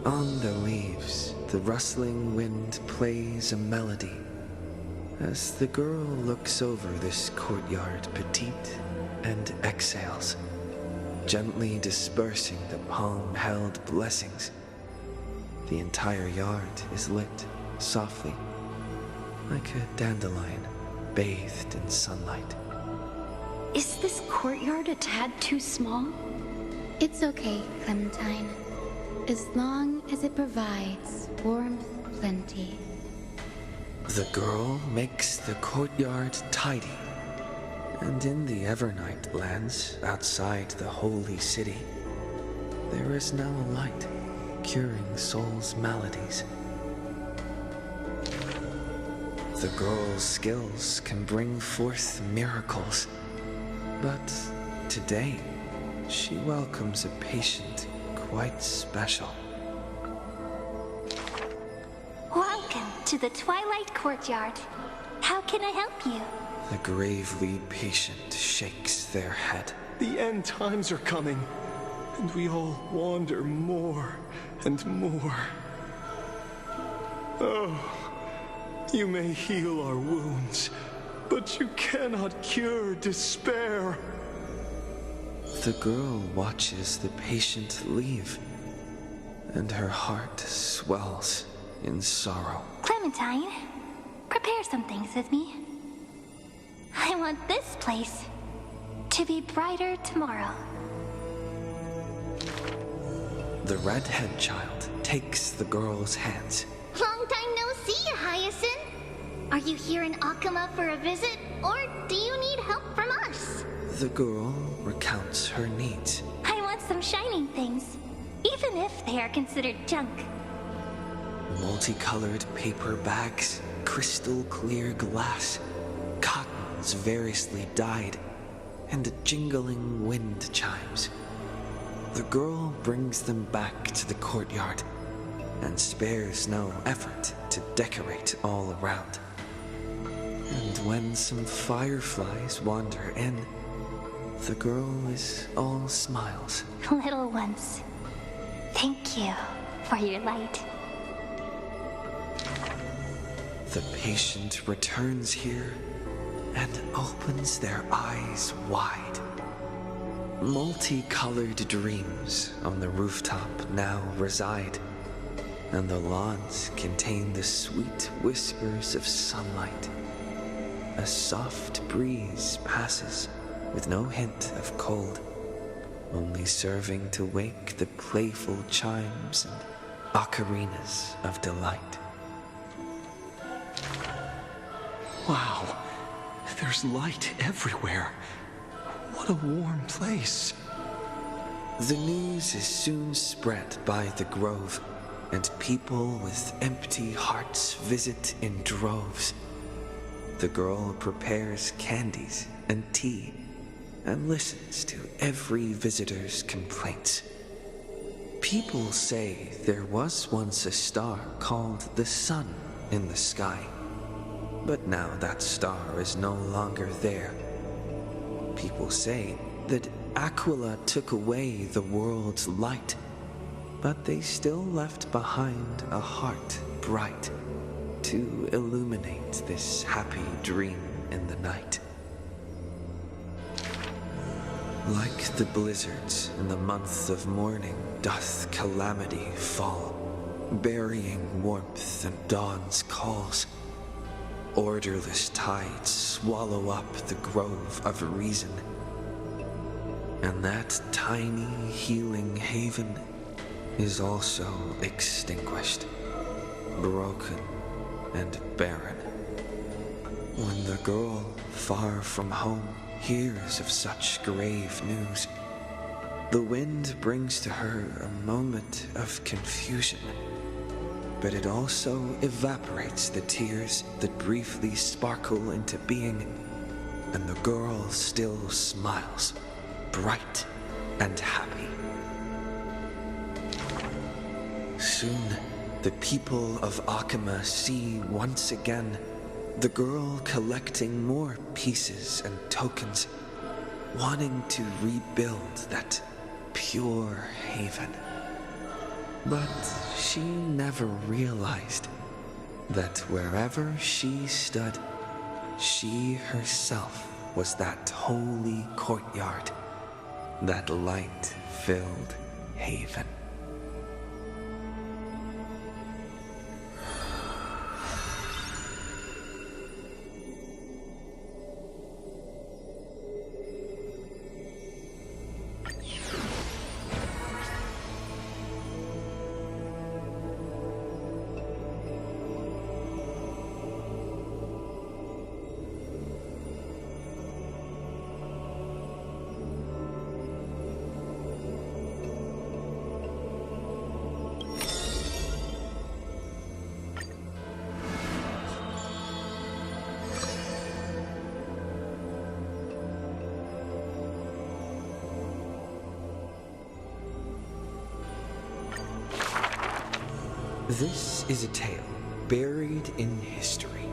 On the leaves, the rustling wind plays a melody as the girl looks over this courtyard petite and exhales, gently dispersing the palm-held blessings. The entire yard is lit softly, like a dandelion bathed in sunlight. Is this courtyard a tad too small? It's okay, Clementine. As long as it provides warmth plenty. The girl makes the courtyard tidy, and in the Evernight lands outside the holy city, there is now a light curing souls' maladies. The girl's skills can bring forth miracles, but today she welcomes a patient quite special. Welcome to the Twilight Courtyard. How can I help you? The gravely patient shakes their head. The end times are coming, and we all wander more and more. Oh, you may heal our wounds, but you cannot cure despair. The girl watches the patient leave, and her heart swells in sorrow. Clementine, prepare some things with me. I want this place to be brighter tomorrow. The redhead child takes the girl's hands. Long time no see, Hyacinth. Are you here in Akama for a visit, or do you need help from us? The girl recounts her needs. I want some shining things, even if they are considered junk. Multicolored paper bags, crystal clear glass, cottons variously dyed, and jingling wind chimes. The girl brings them back to the courtyard and spares no effort to decorate all around. And when some fireflies wander in, the girl is all smiles. Little ones, thank you for your light. The patient returns here and opens their eyes wide. Multicolored dreams on the rooftop now reside, and the lawns contain the sweet whispers of sunlight. A soft breeze passes with no hint of cold, only serving to wake the playful chimes and ocarinas of delight. Wow, there's light everywhere. What a warm place. The news is soon spread by the grove, and people with empty hearts visit in droves. The girl prepares candies and tea and listens to every visitor's complaints. People say there was once a star called the sun in the sky, but now that star is no longer there. People say that Aquila took away the world's light, but they still left behind a heart bright to illuminate this happy dream in the night. Like the blizzards in the month of mourning doth calamity fall, burying warmth and dawn's calls. Orderless tides swallow up the grove of reason, and that tiny healing haven is also extinguished, broken and barren. When the girl, far from home, hears of such grave news, the wind brings to her a moment of confusion, but it also evaporates the tears that briefly sparkle into being, and the girl still smiles, bright and happy. Soon, the people of Akama see once again the girl collecting more pieces and tokens, wanting to rebuild that pure haven. But she never realized that wherever she stood, she herself was that holy courtyard, that light-filled haven. This is a tale buried in history.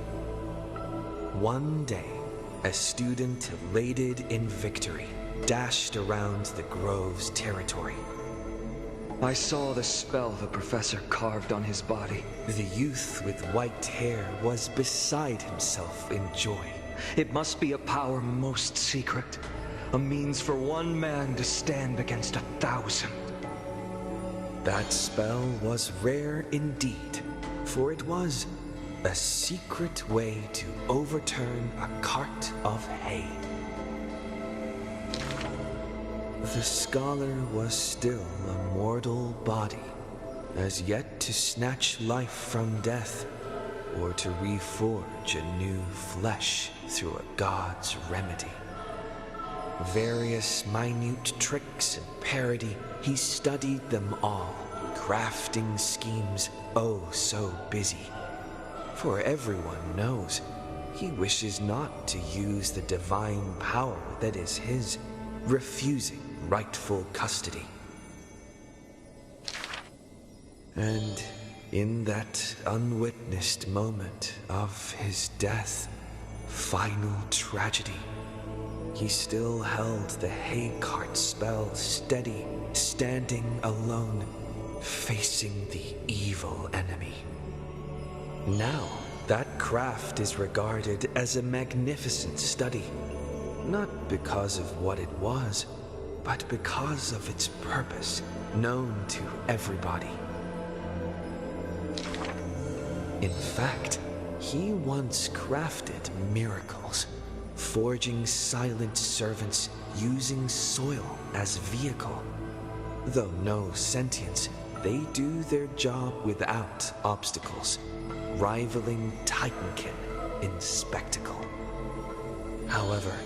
One day, a student elated in victory dashed around the grove's territory. I saw the spell the professor carved on his body. The youth with white hair was beside himself in joy. It must be a power most secret, a means for one man to stand against 1,000. That spell was rare indeed, for it was a secret way to overturn a cart of hay. The scholar was still a mortal body, as yet to snatch life from death, or to reforge a new flesh through a god's remedy. Various minute tricks and parody, he studied them all, crafting schemes oh so busy. For everyone knows, he wishes not to use the divine power that is his, refusing rightful custody. And in that unwitnessed moment of his death, final tragedy, he still held the hay cart spell steady, standing alone, facing the evil enemy. Now, that craft is regarded as a magnificent study, not because of what it was, but because of its purpose, known to everybody. In fact, he once crafted miracles, forging silent servants using soil as vehicle. Though no sentience, they do their job without obstacles, rivaling Titankin in spectacle. However,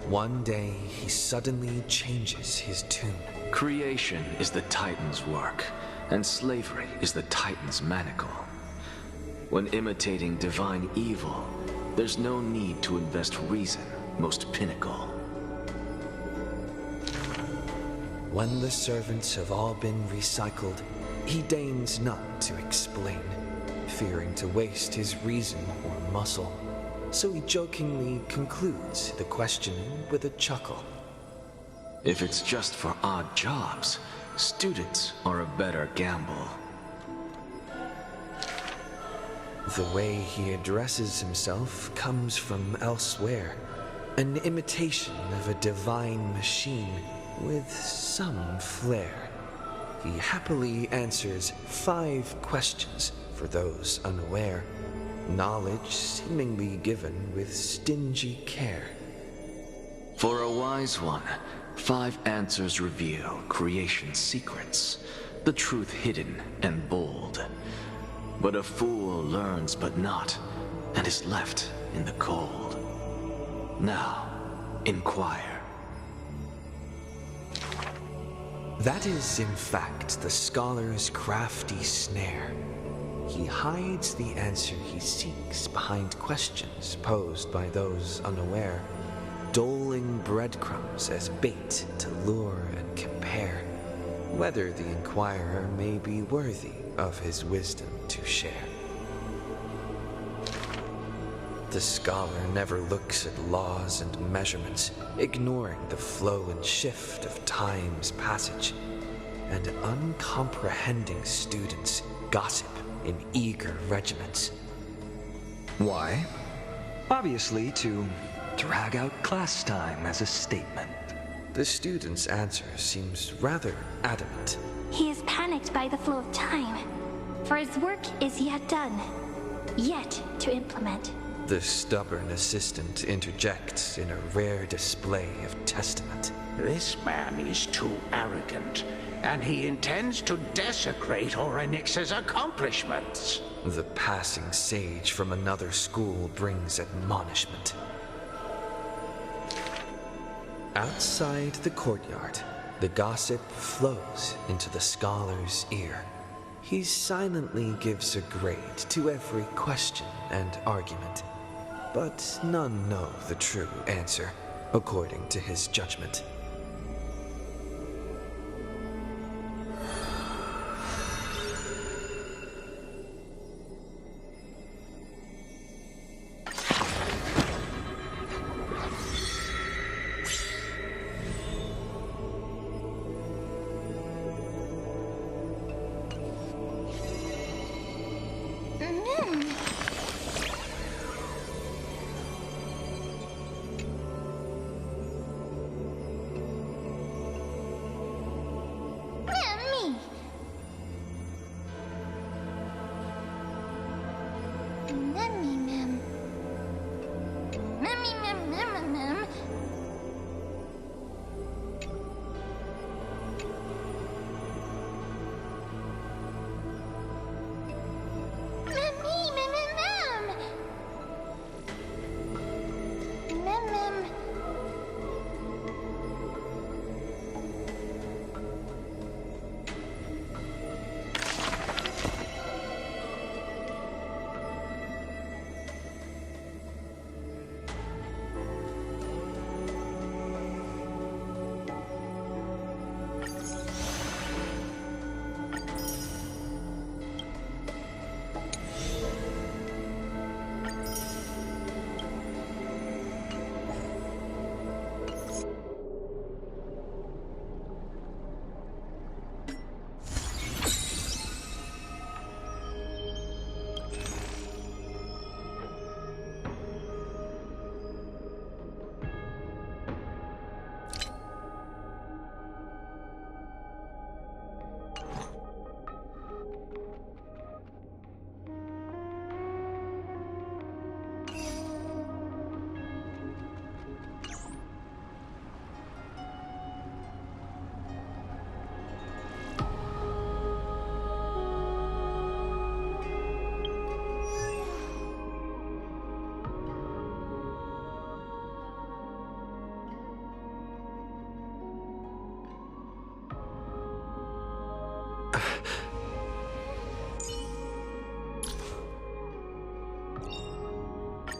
one day he suddenly changes his tune. Creation is the Titan's work, and slavery is the Titan's manacle. When imitating divine evil, there's no need to invest reason, most pinnacle. When the servants have all been recycled, he deigns not to explain, fearing to waste his reason or muscle. So he jokingly concludes the questioning with a chuckle. If it's just for odd jobs, students are a better gamble. The way he addresses himself comes from elsewhere, an imitation of a divine machine with some flair. He happily answers 5 questions for those unaware, knowledge seemingly given with stingy care. For a wise one, 5 answers reveal creation's secrets, the truth hidden and bold. But a fool learns but not, and is left in the cold. Now, inquire. That is, in fact, the scholar's crafty snare. He hides the answer he seeks behind questions posed by those unaware, doling breadcrumbs as bait to lure and compare, whether the inquirer may be worthy of his wisdom to share. The scholar never looks at laws and measurements, ignoring the flow and shift of time's passage. and uncomprehending students gossip in eager regiments. Why? Obviously, to drag out class time as a statement. The student's answer seems rather adamant. He is panicked by the flow of time, for his work is yet done, yet to implement. The stubborn assistant interjects in a rare display of testament. This man is too arrogant, and he intends to desecrate Orynyx's accomplishments. The passing sage from another school brings admonishment. Outside the courtyard, the gossip flows into the scholar's ear. He silently gives a grade to every question and argument, but none know the true answer, according to his judgment.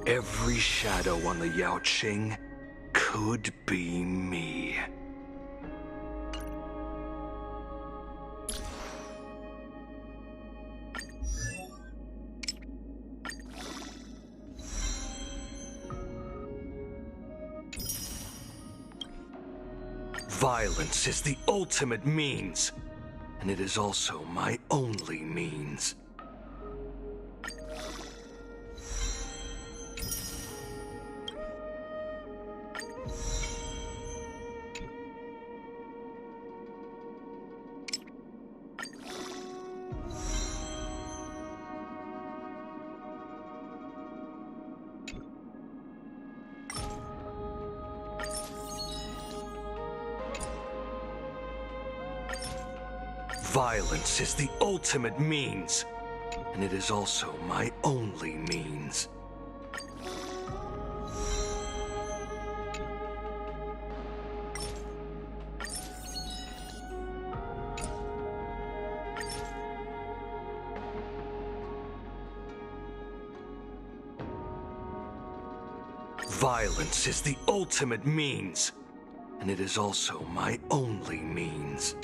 Every shadow on the Yaoqing could be me. Violence is the ultimate means, and it is also my only means. Violence is the ultimate means, and it is also my only means. Violence is the ultimate means, and it is also my only means.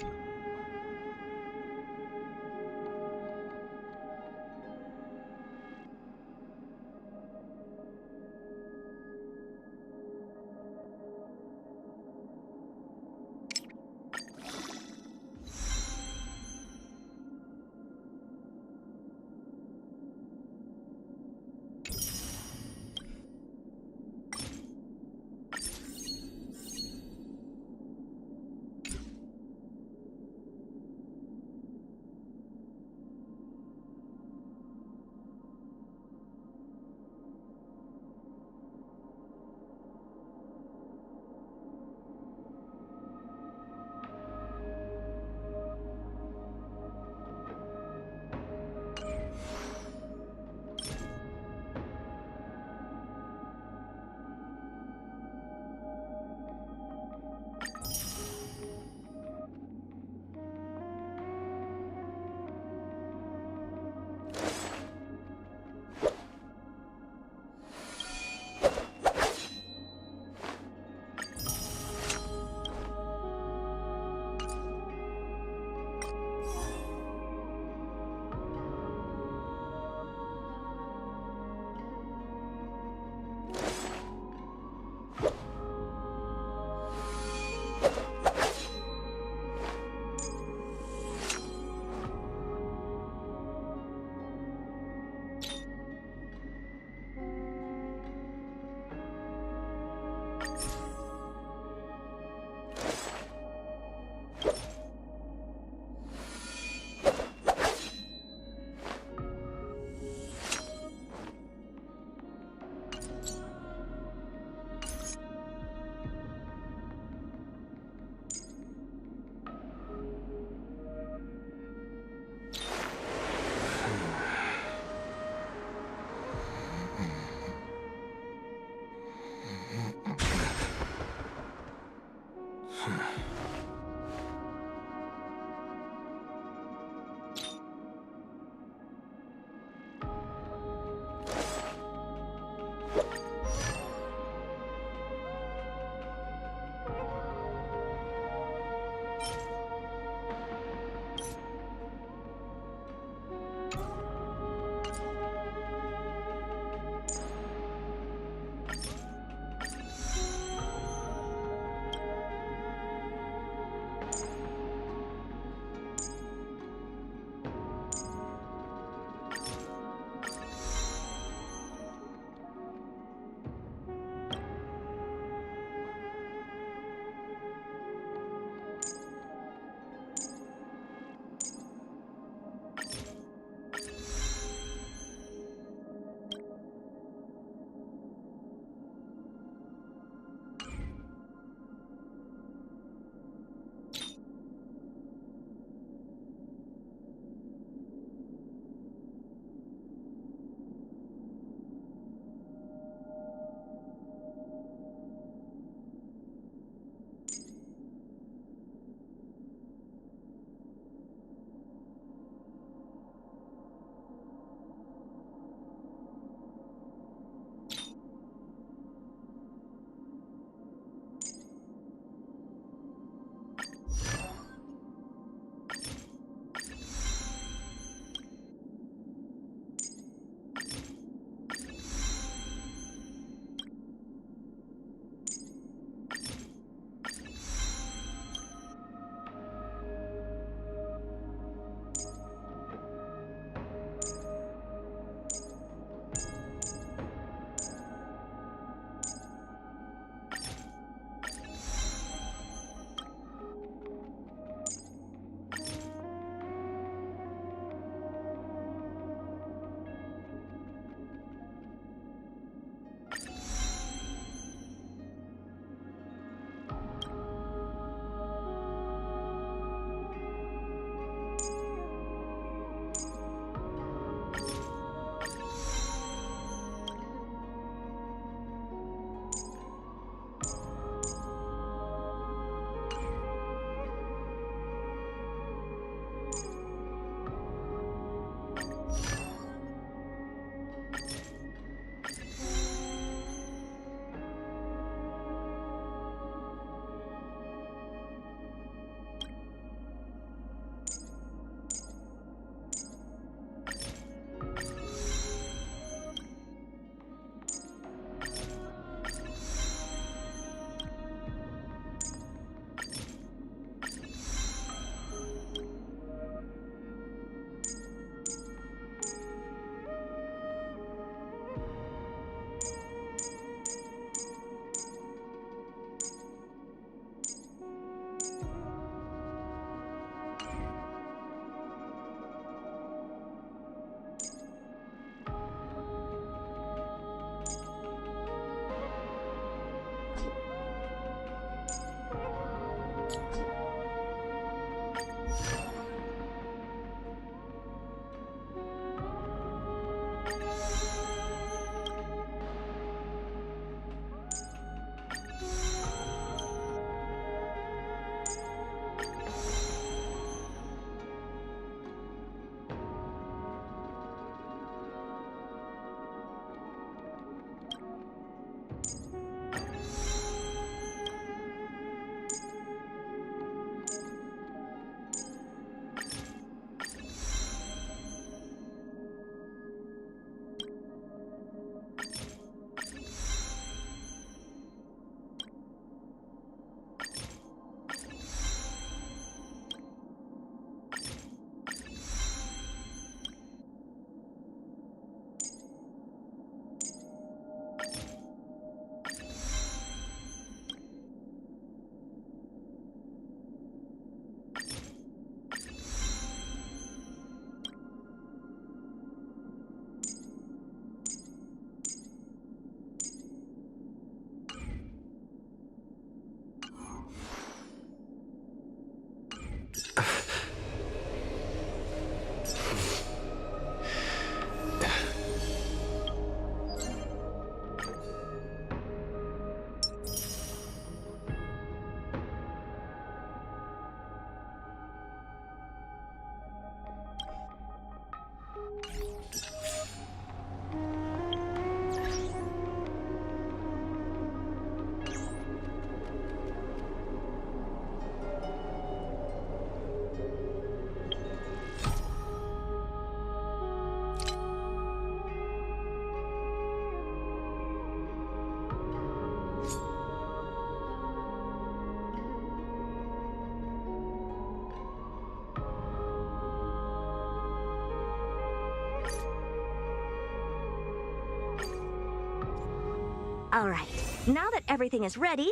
All right, now that everything is ready,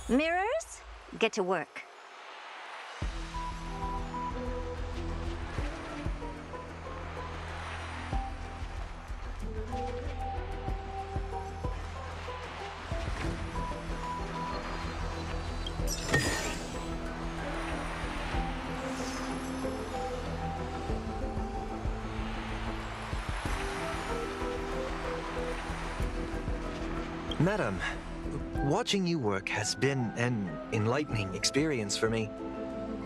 mirrors, get to work. Madam, watching you work has been an enlightening experience for me.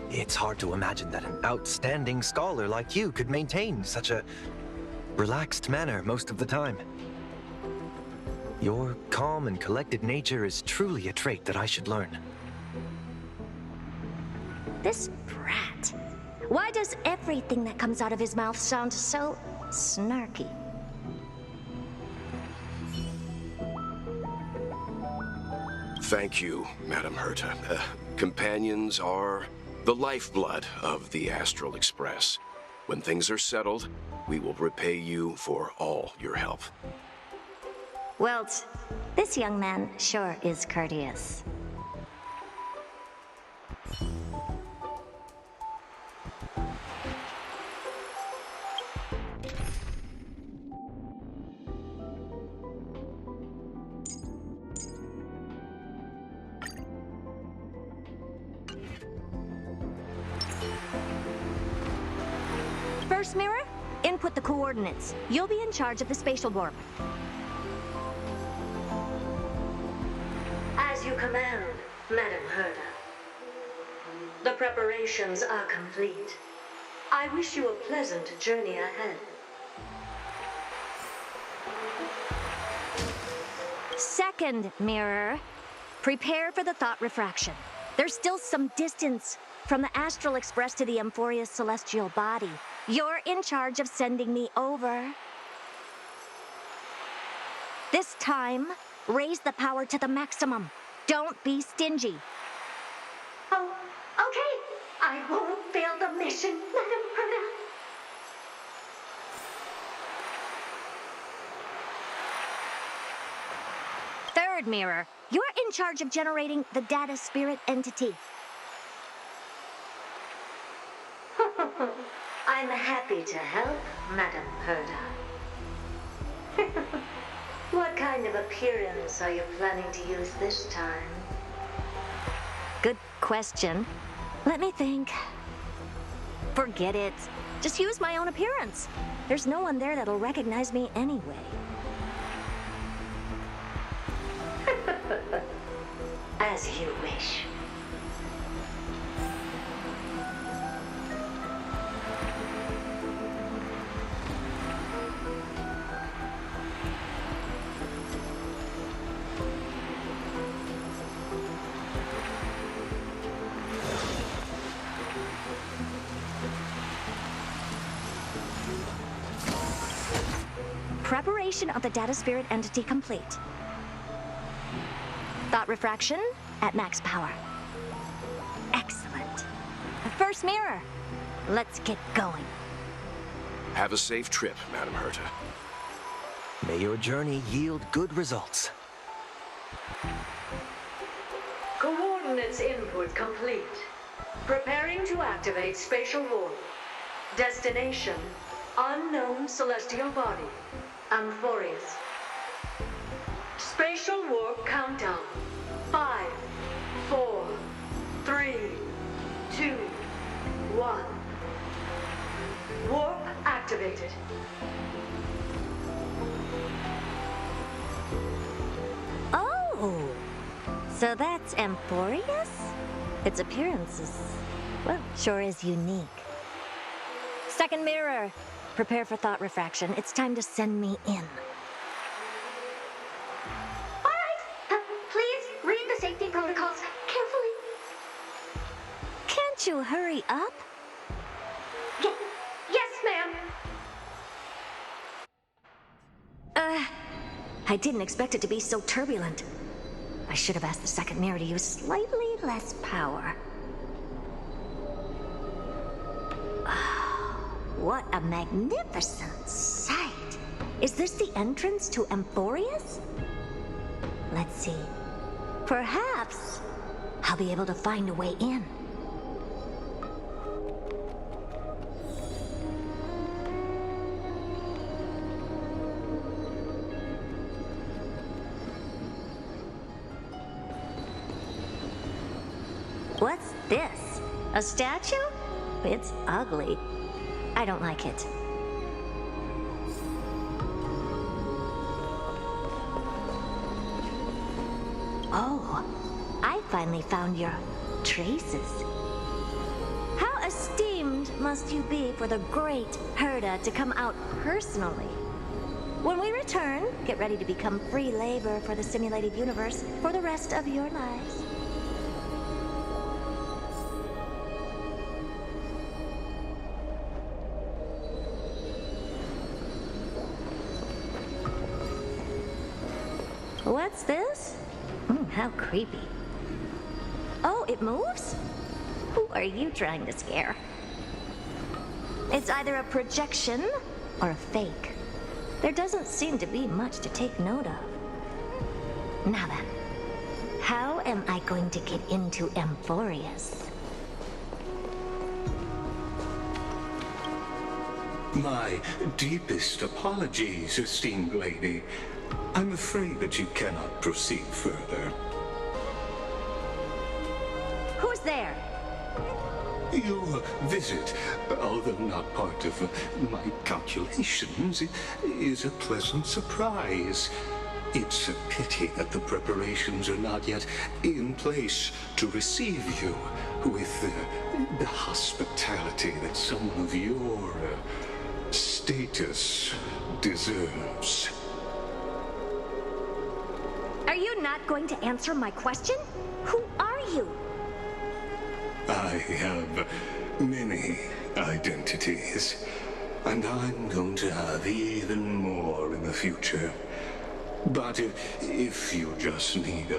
It's hard to imagine that an outstanding scholar like you could maintain such a relaxed manner most of the time. Your calm and collected nature is truly a trait that I should learn. This brat. Why does everything that comes out of his mouth sound so snarky? Thank you, Madam Herta. Companions are the lifeblood of the Astral Express. When things are settled, we will repay you for all your help. Well, this young man sure is courteous. First mirror, input the coordinates. You'll be in charge of the spatial warp. As you command, Madam Herta. The preparations are complete. I wish you a pleasant journey ahead. Second mirror, prepare for the thought refraction. There's still some distance from the Astral Express to the Amphorius celestial body. You're in charge of sending me over. This time, raise the power to the maximum. Don't be stingy. Oh, okay. I won't fail the mission, Madam Herta. Third mirror, you're in charge of generating the data spirit entity. I'm happy to help, Madam Herta. What kind of appearance are you planning to use this time? Good question. Let me think. Forget it. Just use my own appearance. There's no one there that'll recognize me anyway. As you wish. Preparation of the data spirit entity complete. Thought refraction at max power. Excellent. First mirror. Let's get going. Have a safe trip, Madam Herta. May your journey yield good results. Coordinates input complete. Preparing to activate spatial warp. Destination, unknown celestial body, Amphorius. Spatial warp countdown. 5, 4, 3, 2, 1. Warp activated. Oh, so that's Amphorius? Its appearance is, well, sure is unique. Second mirror, prepare for thought refraction. It's time to send me in. All right. Please read the safety protocols carefully. Can't you hurry up? Yes, ma'am. I didn't expect it to be so turbulent. I should have asked the second mirror to use slightly less power. What a magnificent sight! Is this the entrance to Amphorius? Let's see. Perhaps I'll be able to find a way in. What's this? A statue? It's ugly. I don't like it. Oh, I finally found your traces. How esteemed must you be for the great Herda to come out personally? When we return, get ready to become free labor for the simulated universe for the rest of your lives. What's this? How creepy. Oh, it moves? Who are you trying to scare? It's either a projection or a fake. There doesn't seem to be much to take note of. Now then, how am I going to get into Amphorius? My deepest apologies, esteemed lady. I'm afraid that you cannot proceed further. Who's there? Your visit, although not part of my calculations, is a pleasant surprise. It's a pity that the preparations are not yet in place to receive you with the hospitality that someone of your status deserves. Are you not going to answer my question? Who are you? I have many identities, and I'm going to have even more in the future. But if you just need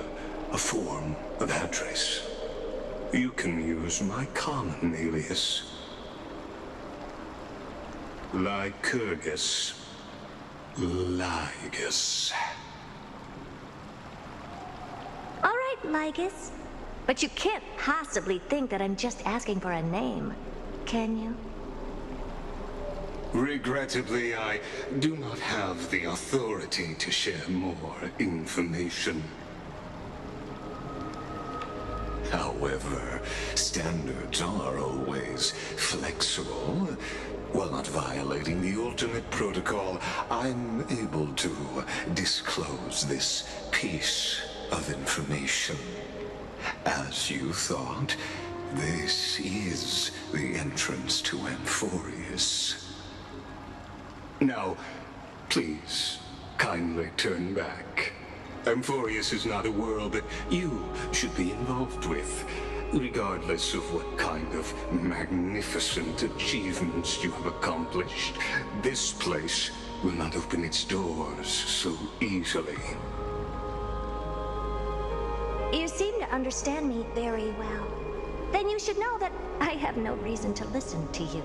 a form of address, you can use my common alias. Lycurgus. Lygus. All right, Lygus. But you can't possibly think that I'm just asking for a name, can you? Regrettably, I do not have the authority to share more information. However, standards are always flexible. While not violating the ultimate protocol, I'm able to disclose this piece of information. As you thought, this is the entrance to Amphorius. Now, please, kindly turn back. Amphorius is not a world that you should be involved with, regardless of what kind of magnificent achievements you have accomplished. This place will not open its doors so easily. You seem to understand me very well. Then you should know that I have no reason to listen to you.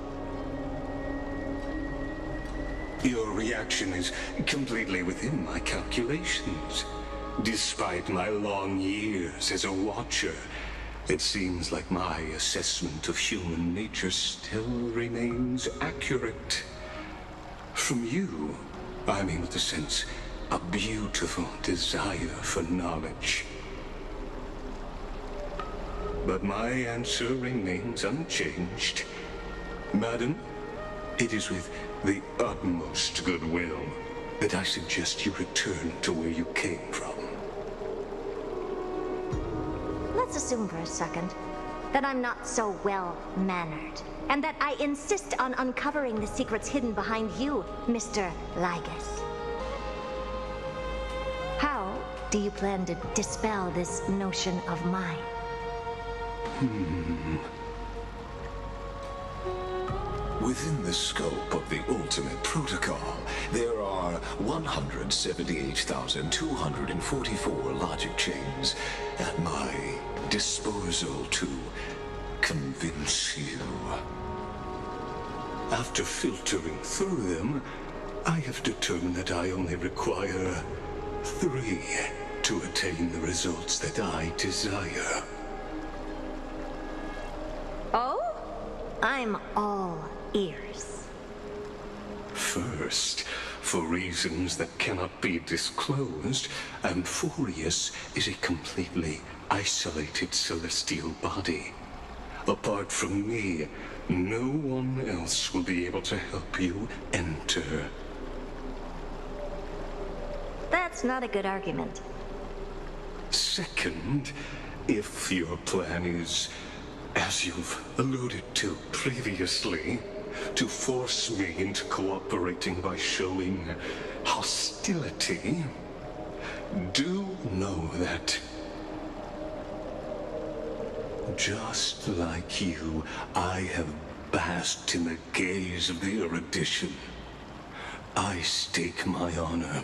Your reaction is completely within my calculations. Despite my long years as a watcher, it seems like my assessment of human nature still remains accurate. From you, I'm able to sense a beautiful desire for knowledge. But my answer remains unchanged. Madam, it is with the utmost goodwill that I suggest you return to where you came from. Let's assume for a second that I'm not so well-mannered, and that I insist on uncovering the secrets hidden behind you, Mr. Lygus. How do you plan to dispel this notion of mine? Within the scope of the ultimate protocol, there are 178,244 logic chains at my disposal to convince you. After filtering through them, I have determined that I only require 3 to attain the results that I desire. Oh? I'm all ears. First, for reasons that cannot be disclosed, Amphorius is a completely isolated celestial body. Apart from me, no one else will be able to help you enter. That's not a good argument. second, if your plan is, as you've alluded to previously, to force me into cooperating by showing hostility, do know that just like you, I have basked in the gaze of the erudition. I stake my honor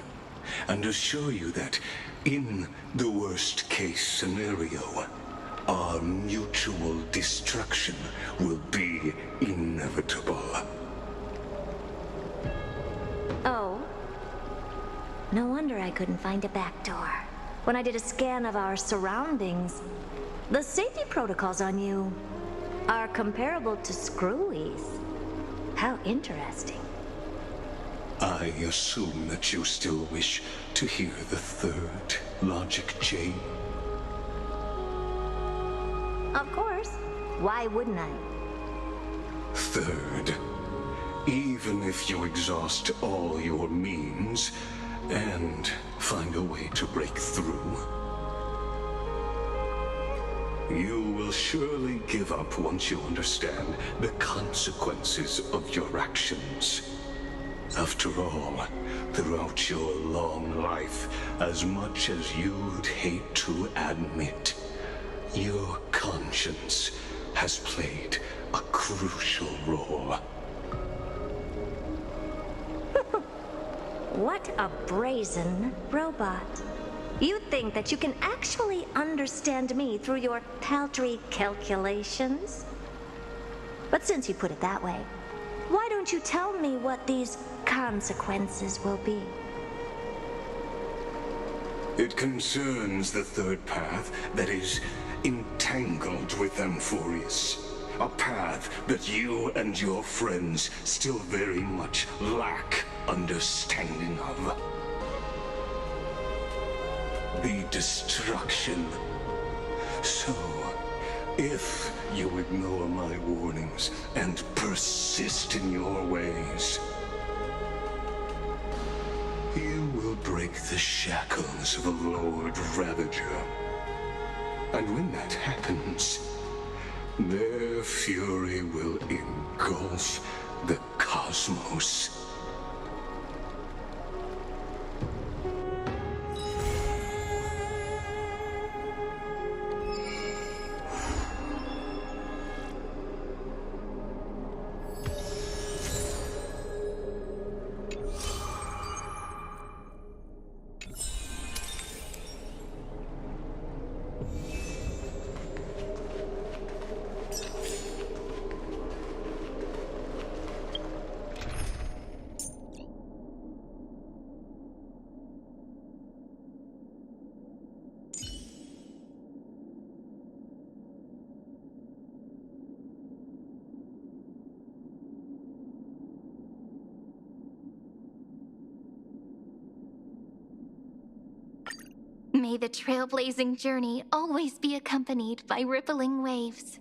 and assure you that in the worst case scenario, our mutual destruction will be inevitable. Oh. No wonder I couldn't find a back door. When I did a scan of our surroundings, the safety protocols on you are comparable to Screwy's. How interesting. I assume that you still wish to hear the third logic chain. Of course. Why wouldn't I? Third, even if you exhaust all your means and find a way to break through, you will surely give up once you understand the consequences of your actions. After all, throughout your long life, as much as you'd hate to admit, your conscience has played a crucial role. What a brazen robot. You think that you can actually understand me through your paltry calculations? But since you put it that way, why don't you tell me what these consequences will be? It concerns the third path that is entangled with Amphorius. A path that you and your friends still very much lack understanding of. The destruction. So, if you ignore my warnings and persist in your ways, you will break the shackles of a Lord Ravager. And when that happens, their fury will engulf the cosmos. May the trailblazing journey always be accompanied by rippling waves.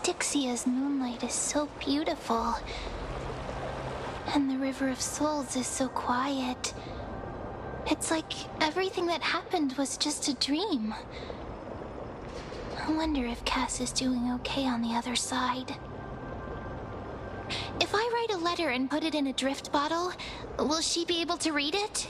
Styxia's moonlight is so beautiful. And the River of Souls is so quiet. It's like everything that happened was just a dream. I wonder if Cass is doing okay on the other side. If I write a letter and put it in a drift bottle, will she be able to read it?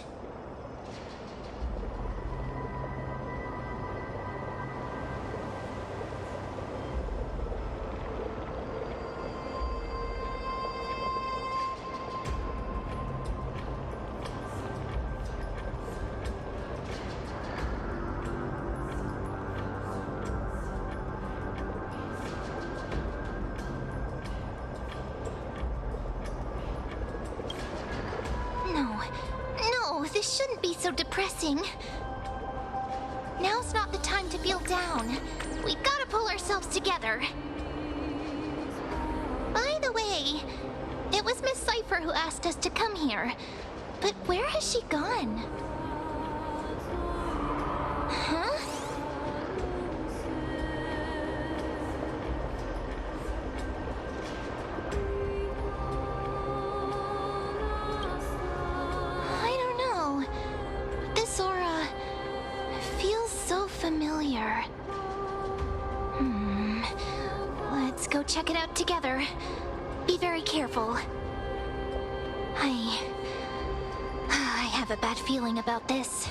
No, this shouldn't be so depressing. Now's not the time to feel down. We gotta pull ourselves together. By the way, it was Miss Cipher who asked us to come here. But where has she gone? Huh? I don't know. This aura feels so familiar. Let's go check it out together. Be very careful. I have a bad feeling about this.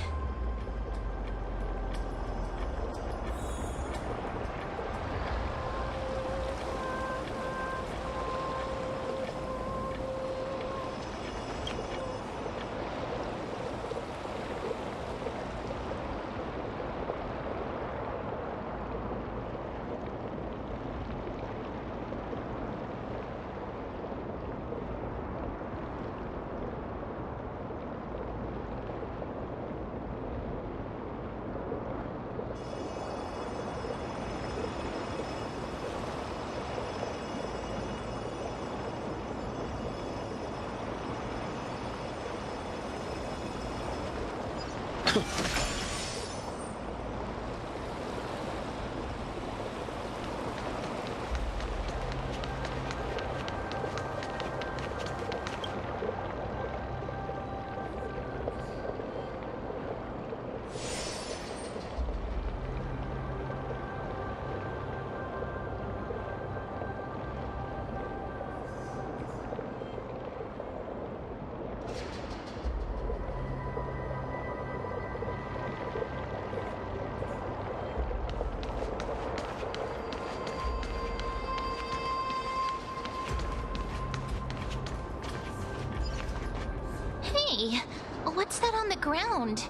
Hey, what's that on the ground?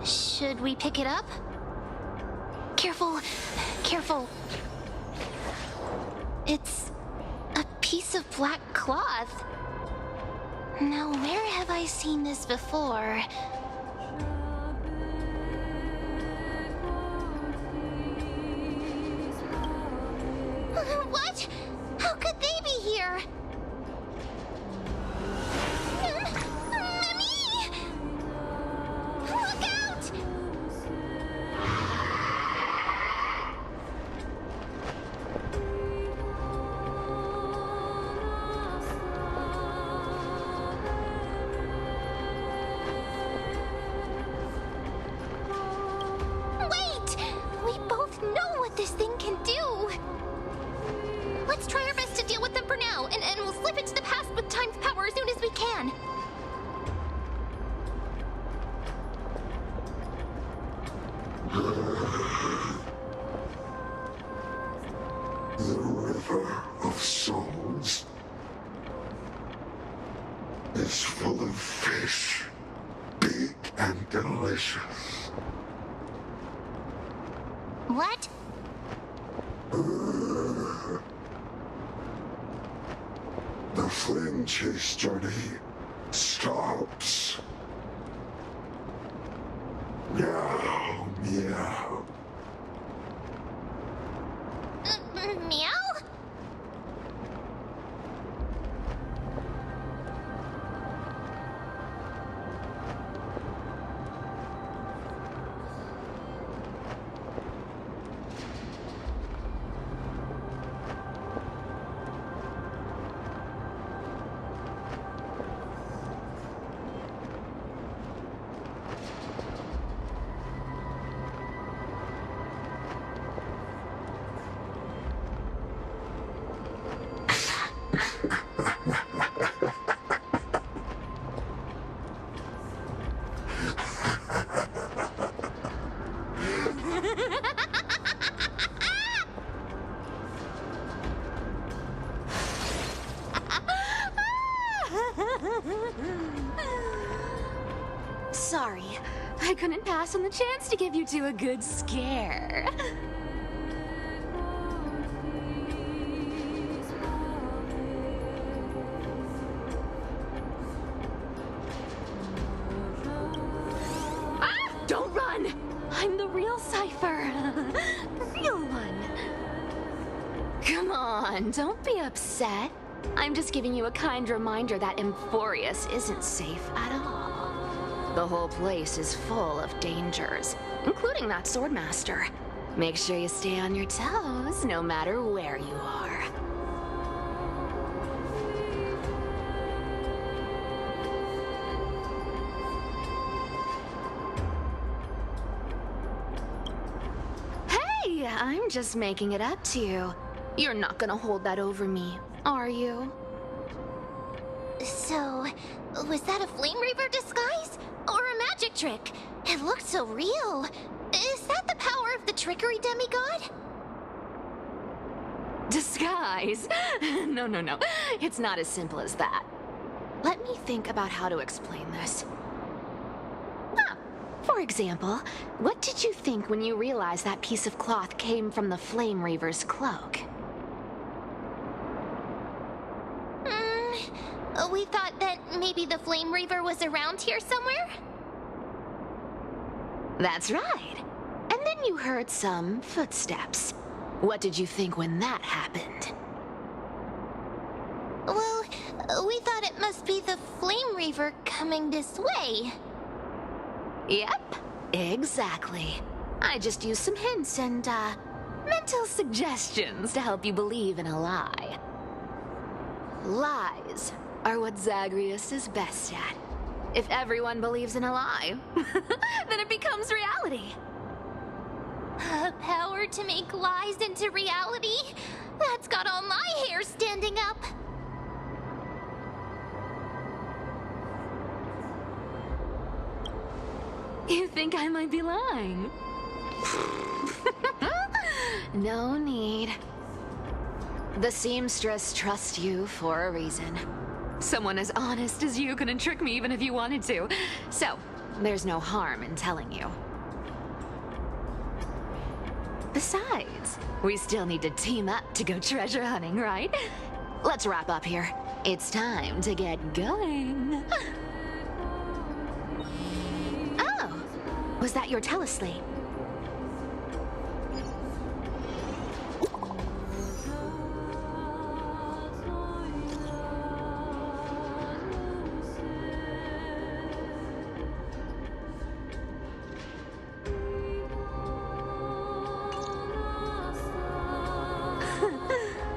Should we pick it up? Careful, careful. It's a piece of black cloth. Now, where have I seen this before? What? How could they be here? Mummy! Look out! Wait! We both know what this thing can do. Let's try our best to deal with them for now, and we'll slip into the past with time's power as soon as we can. The River of Souls is full of fish, big and delicious. What? The flame chase journey stops. Meow, meow. Meow? Sorry, I couldn't pass on the chance to give you two a good scare. Don't run! I'm the real Cypher. The real one. Come on, don't be upset. I'm just giving you a kind reminder that Amphorius isn't safe at all. The whole place is full of dangers, including that swordmaster. Make sure you stay on your toes, no matter where you are. I'm just making it up to you. You're not gonna hold that over me, are you? So, was that a Flame Reaver disguise? Or a magic trick? It looked so real. Is that the power of the trickery demigod? Disguise? No. It's not as simple as that. Let me think about how to explain this. For example, what did you think when you realized that piece of cloth came from the Flame Reaver's cloak? We thought that maybe the Flame Reaver was around here somewhere? That's right. And then you heard some footsteps. What did you think when that happened? Well, we thought it must be the Flame Reaver coming this way. Yep, exactly. I just used some hints and, mental suggestions to help you believe in a lie. Lies are what Zagreus is best at. If everyone believes in a lie, then it becomes reality. Power to make lies into reality? That's got all my hair standing up. You think I might be lying? No need. The seamstress trusts you for a reason. Someone as honest as you couldn't trick me even if you wanted to. So, there's no harm in telling you. Besides, we still need to team up to go treasure hunting, right? Let's wrap up here. It's time to get going. Oh, was that your teleslate?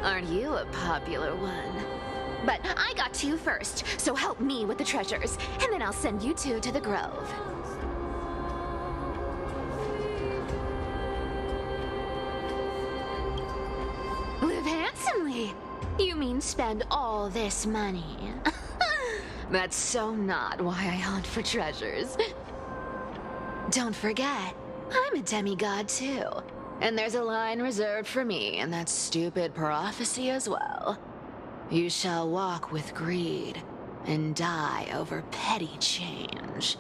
Aren't you a popular one? But I got to you first, so help me with the treasures, and then I'll send you two to the grove. Live handsomely. You mean spend all this money? That's so not why I hunt for treasures. Don't forget, I'm a demigod too. And there's a line reserved for me in that stupid prophecy as well. You shall walk with greed and die over petty change.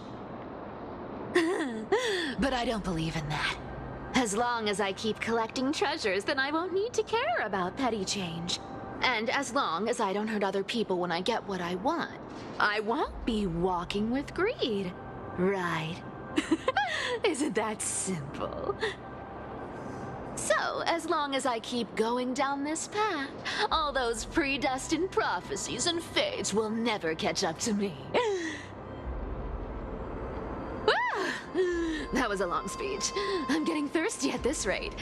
But I don't believe in that. As long as I keep collecting treasures, then I won't need to care about petty change. And as long as I don't hurt other people when I get what I want, I won't be walking with greed. Right? Isn't that simple? So, as long as I keep going down this path, all those predestined prophecies and fates will never catch up to me. That was a long speech. I'm getting thirsty at this rate.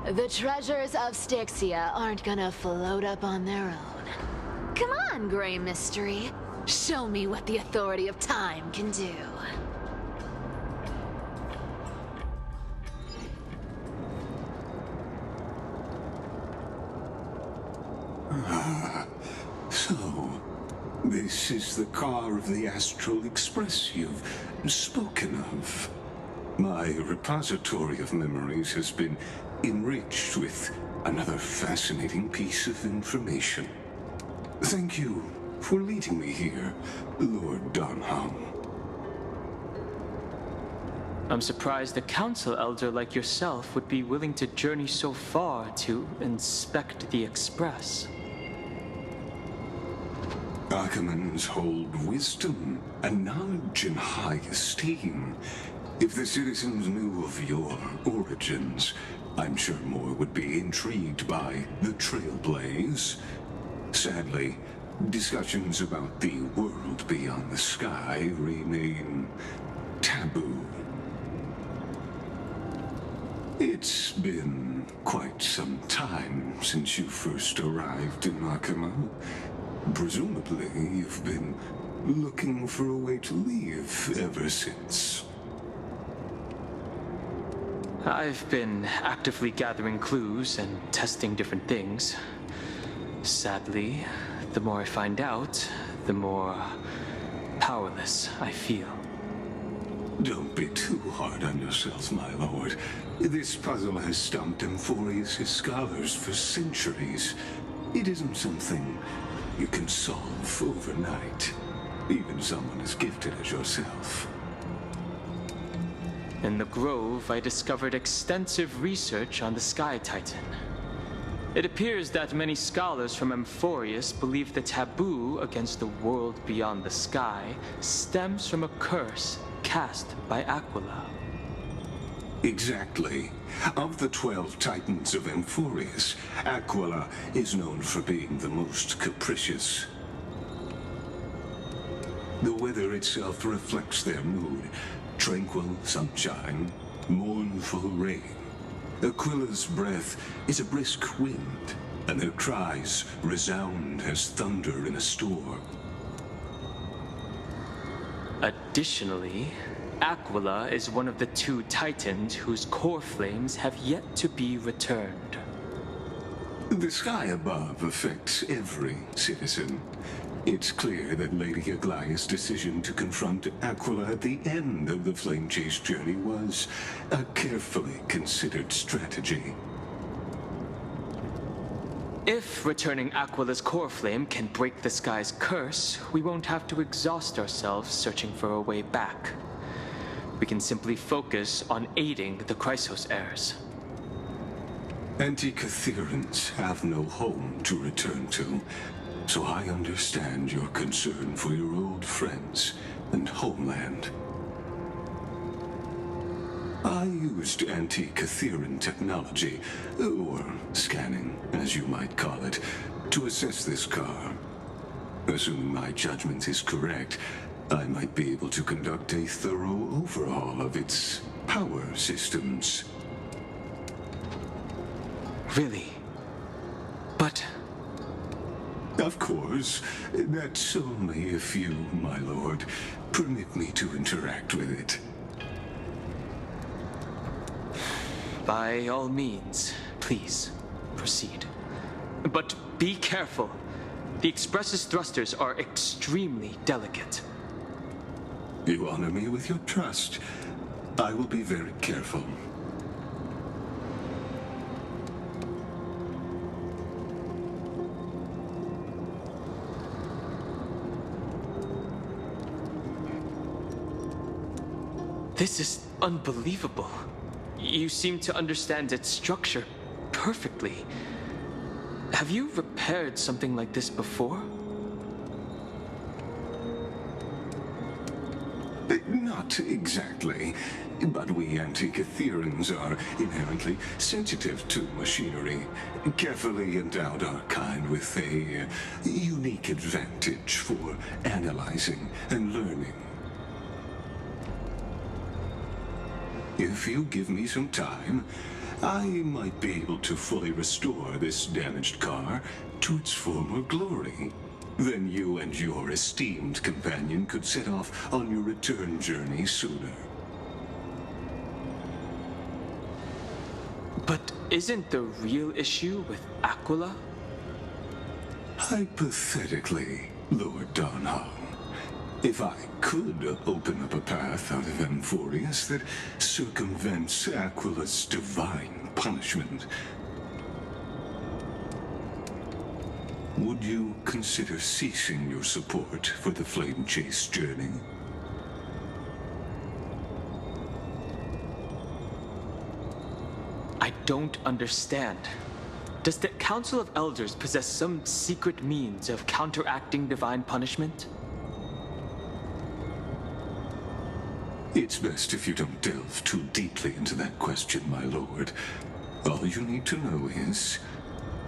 The treasures of Styxia aren't gonna float up on their own. Come on, Gray Mystery. Show me what the authority of time can do. So, this is the car of the Astral Express you've spoken of. My repository of memories has been enriched with another fascinating piece of information. Thank you for leading me here, Lord Donham. I'm surprised a council elder like yourself would be willing to journey so far to inspect the Express. Ackermans hold wisdom and knowledge in high esteem. If the citizens knew of your origins, I'm sure more would be intrigued by the trailblaze. Sadly, discussions about the world beyond the sky remain taboo. It's been quite some time since you first arrived in Akama. Presumably, you've been looking for a way to leave ever since. I've been actively gathering clues and testing different things. Sadly, the more I find out, the more powerless I feel. Don't be too hard on yourself, my lord. This puzzle has stumped Amphorius' scholars for centuries. It isn't something you can solve overnight, even someone as gifted as yourself. In the Grove, I discovered extensive research on the Sky Titan. It appears that many scholars from Amphorius believe the taboo against the world beyond the sky stems from a curse cast by Aquila. Exactly. Of the 12 Titans of Amphorius, Aquila is known for being the most capricious. The weather itself reflects their mood. Tranquil sunshine, mournful rain. Aquila's breath is a brisk wind, and their cries resound as thunder in a storm. Additionally, Aquila is one of the 2 Titans whose core flames have yet to be returned. The sky above affects every citizen. It's clear that Lady Aglaya's decision to confront Aquila at the end of the Flame Chase journey was a carefully considered strategy. If returning Aquila's core flame can break the sky's curse, we won't have to exhaust ourselves searching for a way back. We can simply focus on aiding the Chrysos heirs. Anti-Catherians have no home to return to, so I understand your concern for your old friends and homeland. I used anti-Catherian technology, or scanning, as you might call it, to assess this car. Assuming my judgment is correct, I might be able to conduct a thorough overhaul of its power systems. Really? But... Of course. That's only if you, my lord, permit me to interact with it. By all means, please, proceed. But be careful. The Express's thrusters are extremely delicate. You honor me with your trust. I will be very careful. This is unbelievable. You seem to understand its structure perfectly. Have you repaired something like this before? Not exactly, but we anti-Catherians are inherently sensitive to machinery. Carefully endowed our kind with a unique advantage for analyzing and learning. If you give me some time, I might be able to fully restore this damaged car to its former glory. Then you and your esteemed companion could set off on your return journey sooner. But isn't the real issue with Aquila? Hypothetically, Lord Donham, if I could open up a path out of Amphorius that circumvents Aquila's divine punishment. would you consider ceasing your support for the Flame Chase journey? I don't understand. Does the Council of Elders possess some secret means of counteracting divine punishment? It's best if you don't delve too deeply into that question, my lord. All you need to know is,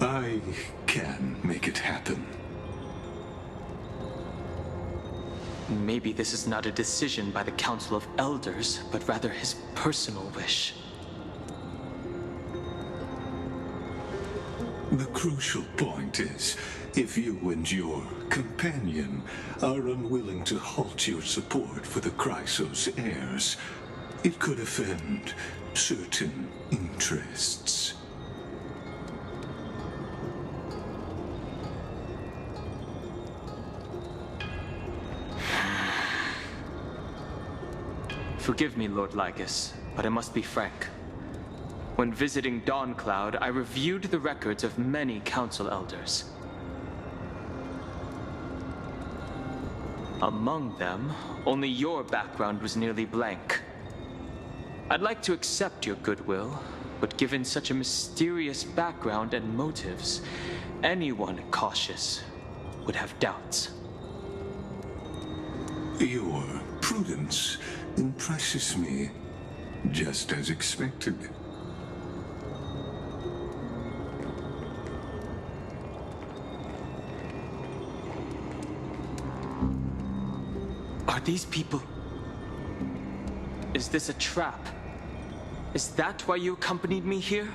I can make it happen. Maybe this is not a decision by the Council of Elders, but rather his personal wish. The crucial point is, if you and your companion are unwilling to halt your support for the Chrysos heirs, it could offend certain interests. Forgive me, Lord Lycus, but I must be frank. When visiting Dawncloud, I reviewed the records of many council elders. Among them, only your background was nearly blank. I'd like to accept your goodwill, but given such a mysterious background and motives, anyone cautious would have doubts. Your prudence impresses me, just as expected. Are these people... Is this a trap? Is that why you accompanied me here?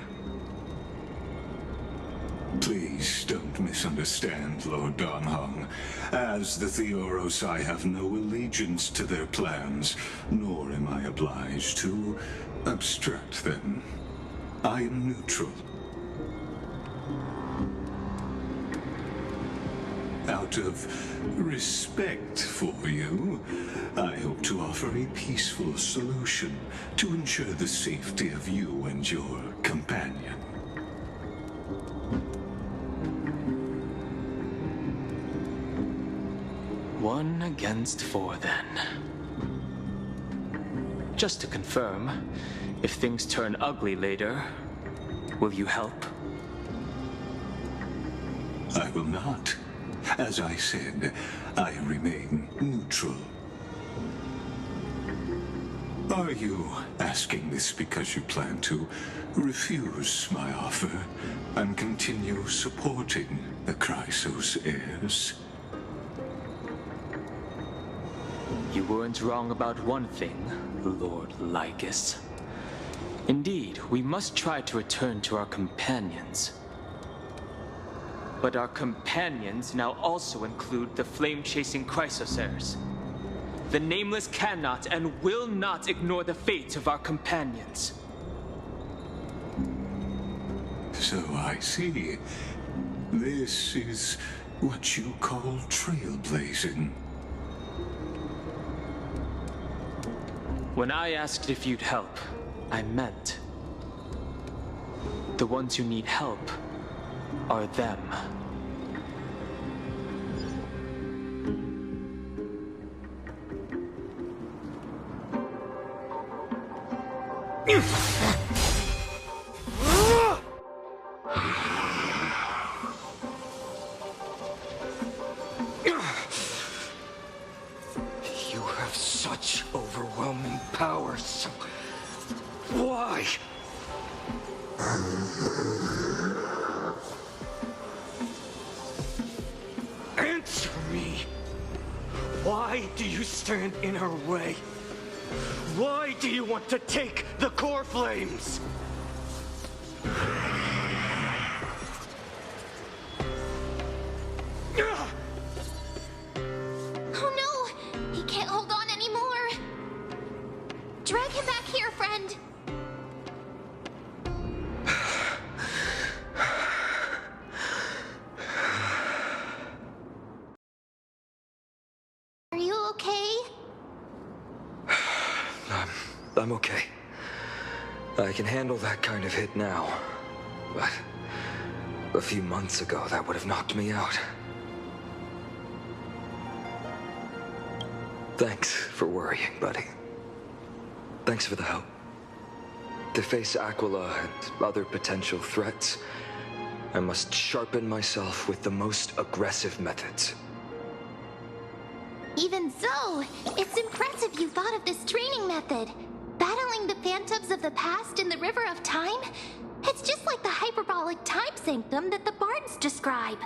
Please don't misunderstand, Lord Donhong. As the Theoros, I have no allegiance to their plans, nor am I obliged to obstruct them. I am neutral. Out of respect for you, I hope to offer a peaceful solution to ensure the safety of you and your companion. One against four, then. Just to confirm, if things turn ugly later, will you help? I will not. As I said, I remain neutral. Are you asking this because you plan to refuse my offer and continue supporting the Chrysos heirs? You weren't wrong about one thing, Lord Lycus. Indeed, we must try to return to our companions. But our companions now also include the flame-chasing Chrysos heirs. The Nameless cannot and will not ignore the fate of our companions. So I see. This is what you call trailblazing. When I asked if you'd help, I meant the ones who need help are them. You have such overwhelming power, so why? Answer me! Why do you stand in her way? Why do you want to take the core flames? Oh no! He can't hold on anymore! Drag him back here, friend! Are you okay? I'm okay. I can handle that kind of hit now. But A few months ago, that would have knocked me out. Thanks for worrying, buddy. Thanks for the help. To face Aquila and other potential threats, I must sharpen myself with the most aggressive methods. Even so, it's impressive you thought of this training method. Battling the phantoms of the past in the River of Time? It's just like the hyperbolic time sanctum that the bards describe.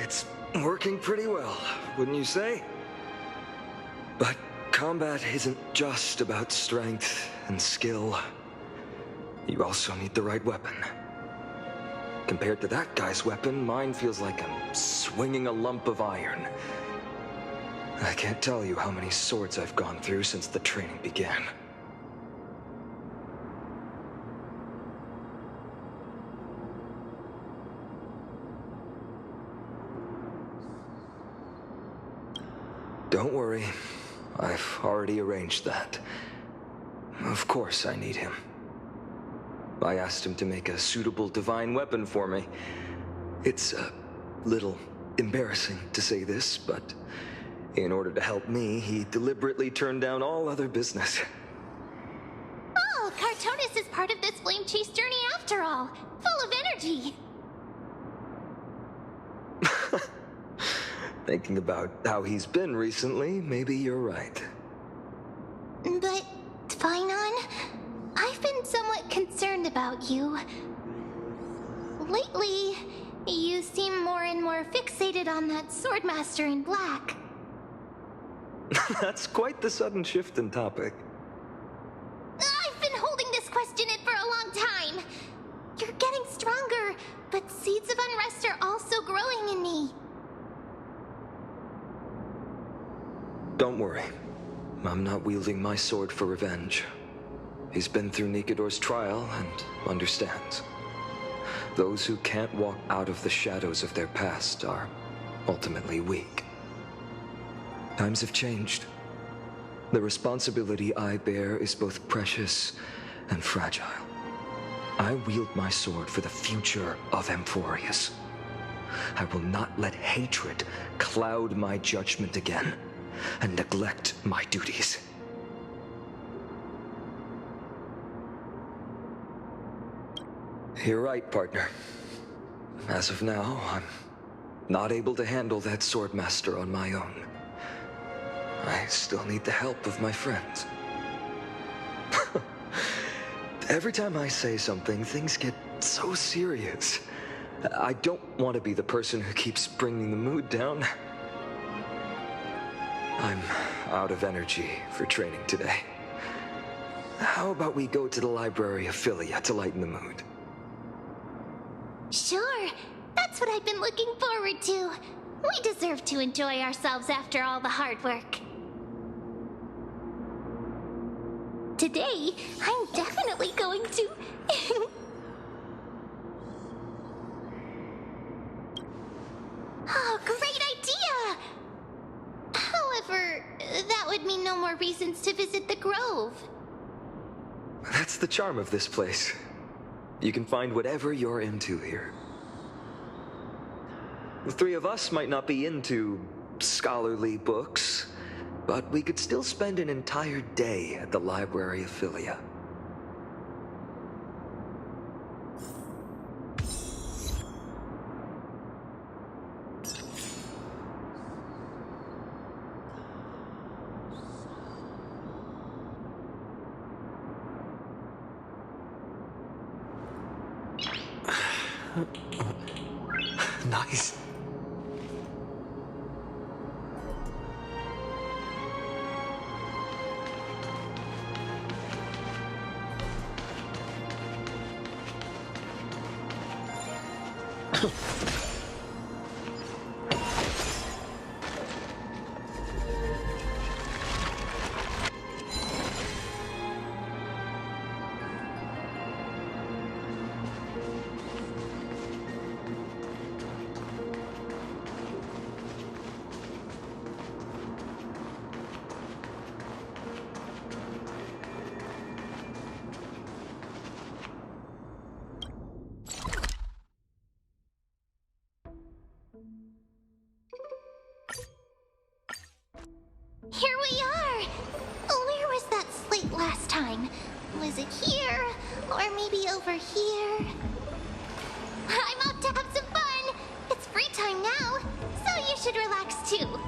It's working pretty well, wouldn't you say? But combat isn't just about strength and skill. You also need the right weapon. Compared to that guy's weapon, mine feels like I'm swinging a lump of iron. I can't tell you how many swords I've gone through since the training began. Don't worry, I've already arranged that. Of course I need him. I asked him to make a suitable divine weapon for me. It's a little embarrassing to say this, but in order to help me, he deliberately turned down all other business. Oh, Cartonis is part of this flame chase journey after all, full of energy. Thinking about how he's been recently, maybe you're right. But, Phainon, I've been somewhat concerned about you. Lately, you seem more and more fixated on that Swordmaster in black. That's quite the sudden shift in topic. I've been holding this question in for a long time. You're getting stronger, but seeds of unrest are also growing in me. Don't worry. I'm not wielding my sword for revenge. He's been through Nikador's trial and understands. Those who can't walk out of the shadows of their past are ultimately weak. Times have changed. The responsibility I bear is both precious and fragile. I wield my sword for the future of Amphorius. I will not let hatred cloud my judgment again and neglect my duties. You're right, partner. As of now, I'm not able to handle that Swordmaster on my own. I still need the help of my friends. Every time I say something, things get so serious. I don't want to be the person who keeps bringing the mood down. I'm out of energy for training today. How about we go to the Library of Philia to lighten the mood? Sure, that's what I've been looking forward to. We deserve to enjoy ourselves after all the hard work. Today, I'm definitely going to... Oh, great idea! However, that would mean no more reasons to visit the Grove. That's the charm of this place. You can find whatever you're into here. The three of us might not be into scholarly books, but we could still spend an entire day at the Library of Philia. Nice. Is it here? Or maybe over here? I'm off to have some fun! It's free time now, so you should relax too.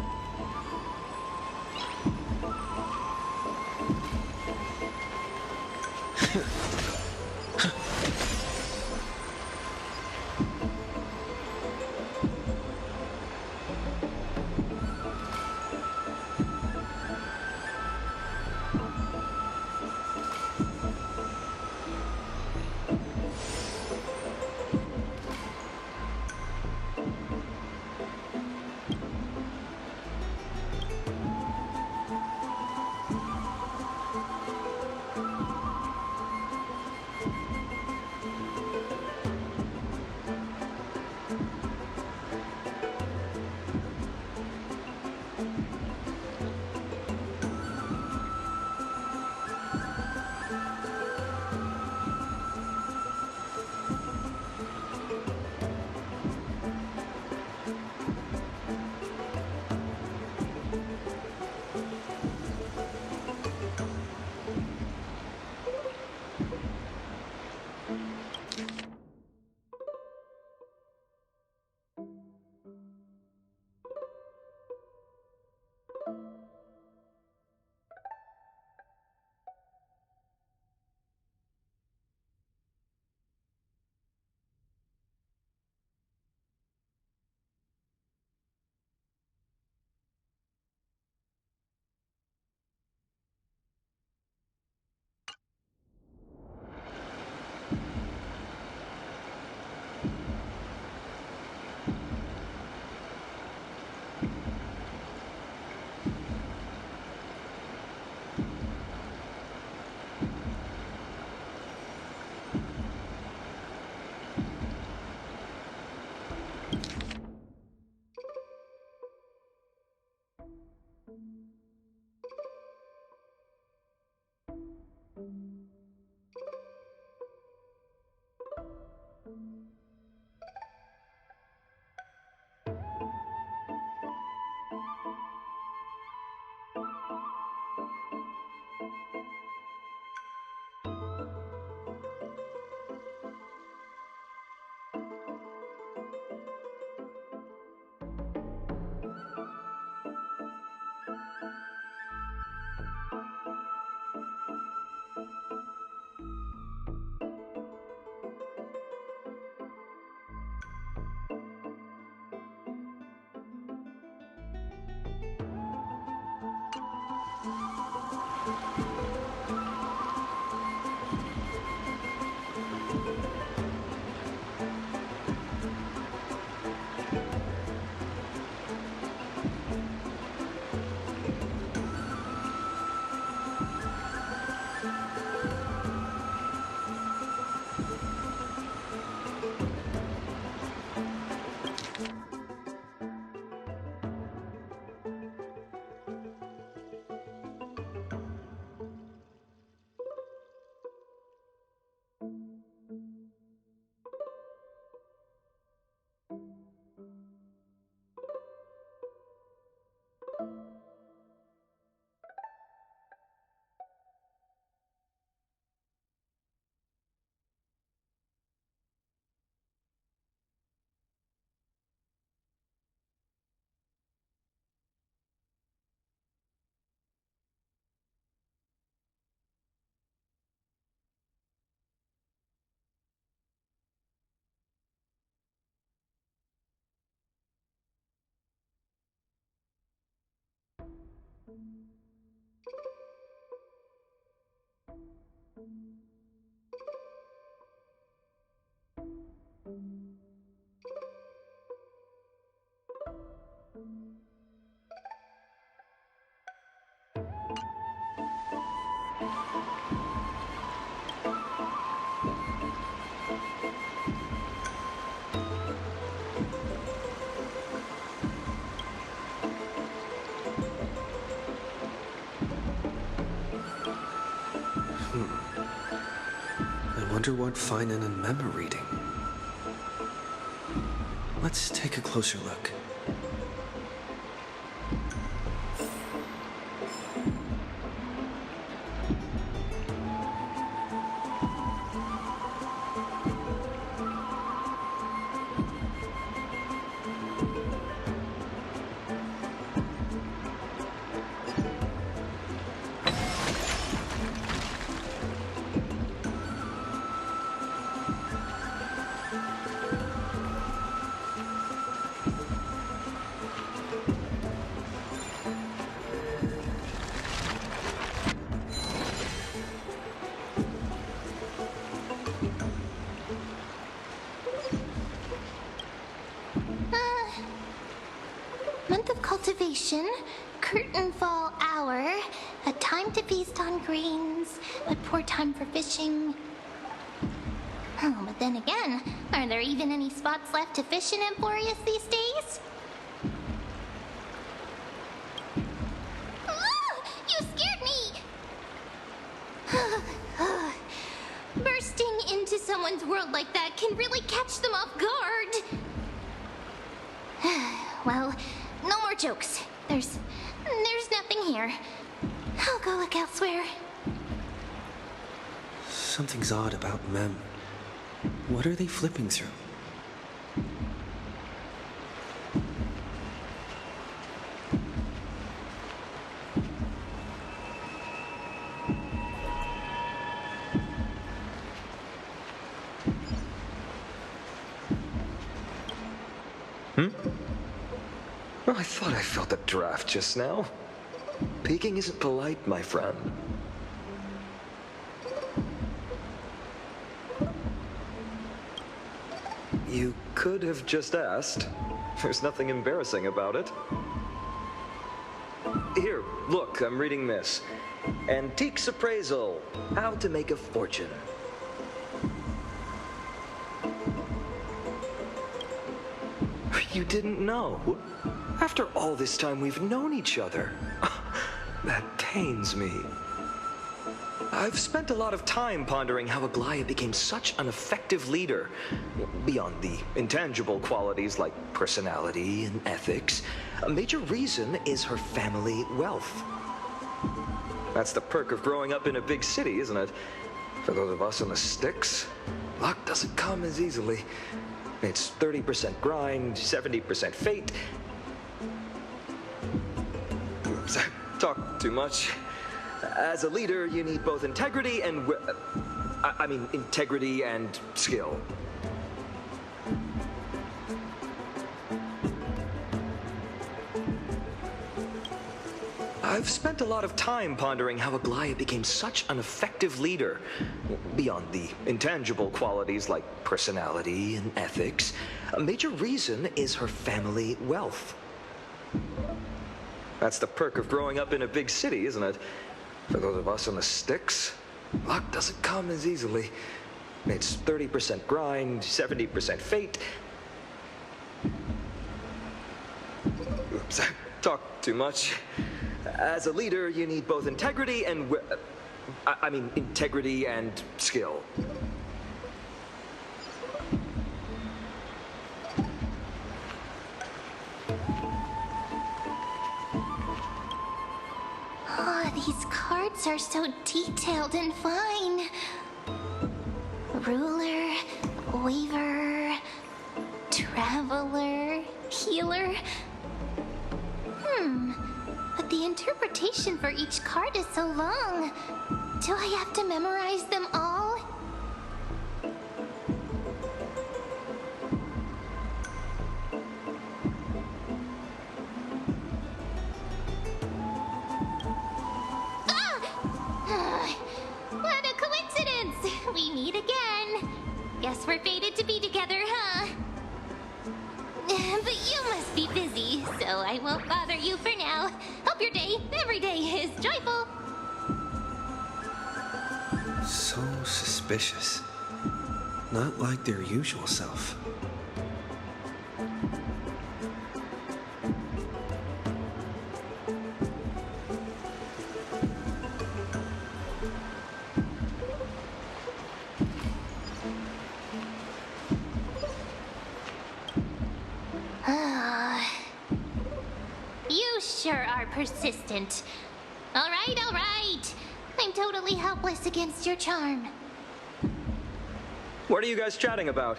I wonder what Finan and Mem are reading. Let's take a closer look. Month of cultivation, curtain fall hour, a time to feast on grains, but poor time for fishing. Oh, but then again, are there even any spots left to fish in Amphorius these days? Ah, you scared me! Bursting into someone's world like that can really catch them off guard. Well, no more jokes. There's nothing here. I'll go look elsewhere. Something's odd about Mem. What are they flipping through? Well, I thought I felt a draft just now. Peeking isn't polite, my friend. You could have just asked. There's nothing embarrassing about it. Here, look, I'm reading this. Antiques Appraisal. How to Make a Fortune. You didn't know? After all this time we've known each other. That pains me. I've spent a lot of time pondering how Aglaya became such an effective leader. Beyond the intangible qualities like personality and ethics, a major reason is her family wealth. That's the perk of growing up in a big city, isn't it? For those of us in the sticks, luck doesn't come as easily. It's 30% grind, 70% fate. Oops, talk too much. As a leader, you need both integrity and integrity and skill. I've spent a lot of time pondering how Aglaya became such an effective leader. Beyond the intangible qualities like personality and ethics, a major reason is her family wealth. That's the perk of growing up in a big city, isn't it? For those of us in the sticks, luck doesn't come as easily. It's 30% grind, 70% fate. Oops, talk too much. As a leader, you need both integrity and integrity and skill. Oh, these cards are so detailed and fine. Ruler, weaver, traveler, healer. But the interpretation for each card is so long. Do I have to memorize them all? What a coincidence! We meet again. Guess we're fated to be together, huh? But you must be busy, so I won't bother you for now. Hope your day, every day, is joyful. So suspicious. Not like their usual self. You sure are persistent. All right. I'm totally helpless against your charm. What are you guys chatting about?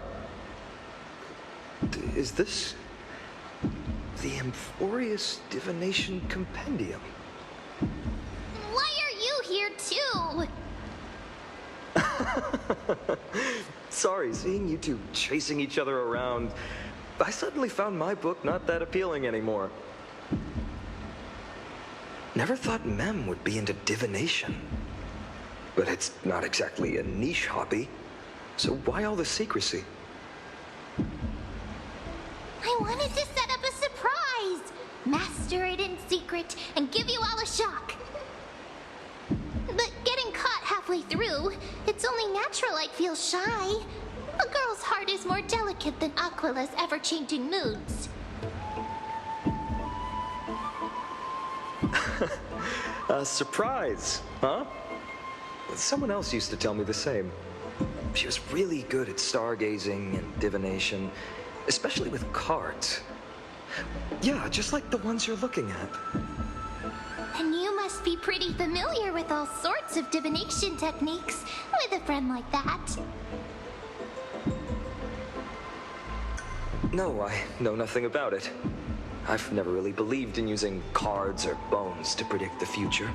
Is this the Amphorius Divination Compendium? Why are you here too? Sorry, seeing you two chasing each other around, I suddenly found my book not that appealing anymore. Never thought Mem would be into divination. But it's not exactly a niche hobby. So why all the secrecy? I wanted to set up a surprise. stir it in secret and give you all a shock. But getting caught halfway through, it's only natural I'd feel shy. A girl's heart is more delicate than Aquila's ever-changing moods. A surprise, huh? Someone else used to tell me the same. She was really good at stargazing and divination, especially with cards. Yeah, just like the ones you're looking at. And you must be pretty familiar with all sorts of divination techniques with a friend like that. No, I know nothing about it. I've never really believed in using cards or bones to predict the future.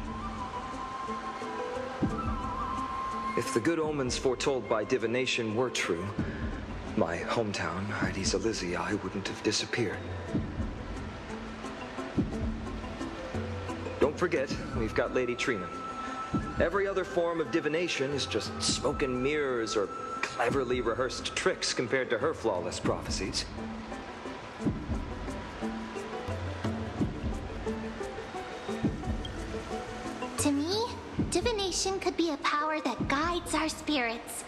If the good omens foretold by divination were true, my hometown, Heidi's Elysiae, wouldn't have disappeared. Don't forget, we've got Lady Trina. Every other form of divination is just smoke and mirrors or cleverly rehearsed tricks compared to her flawless prophecies. To me, divination could be a power that guides our spirits.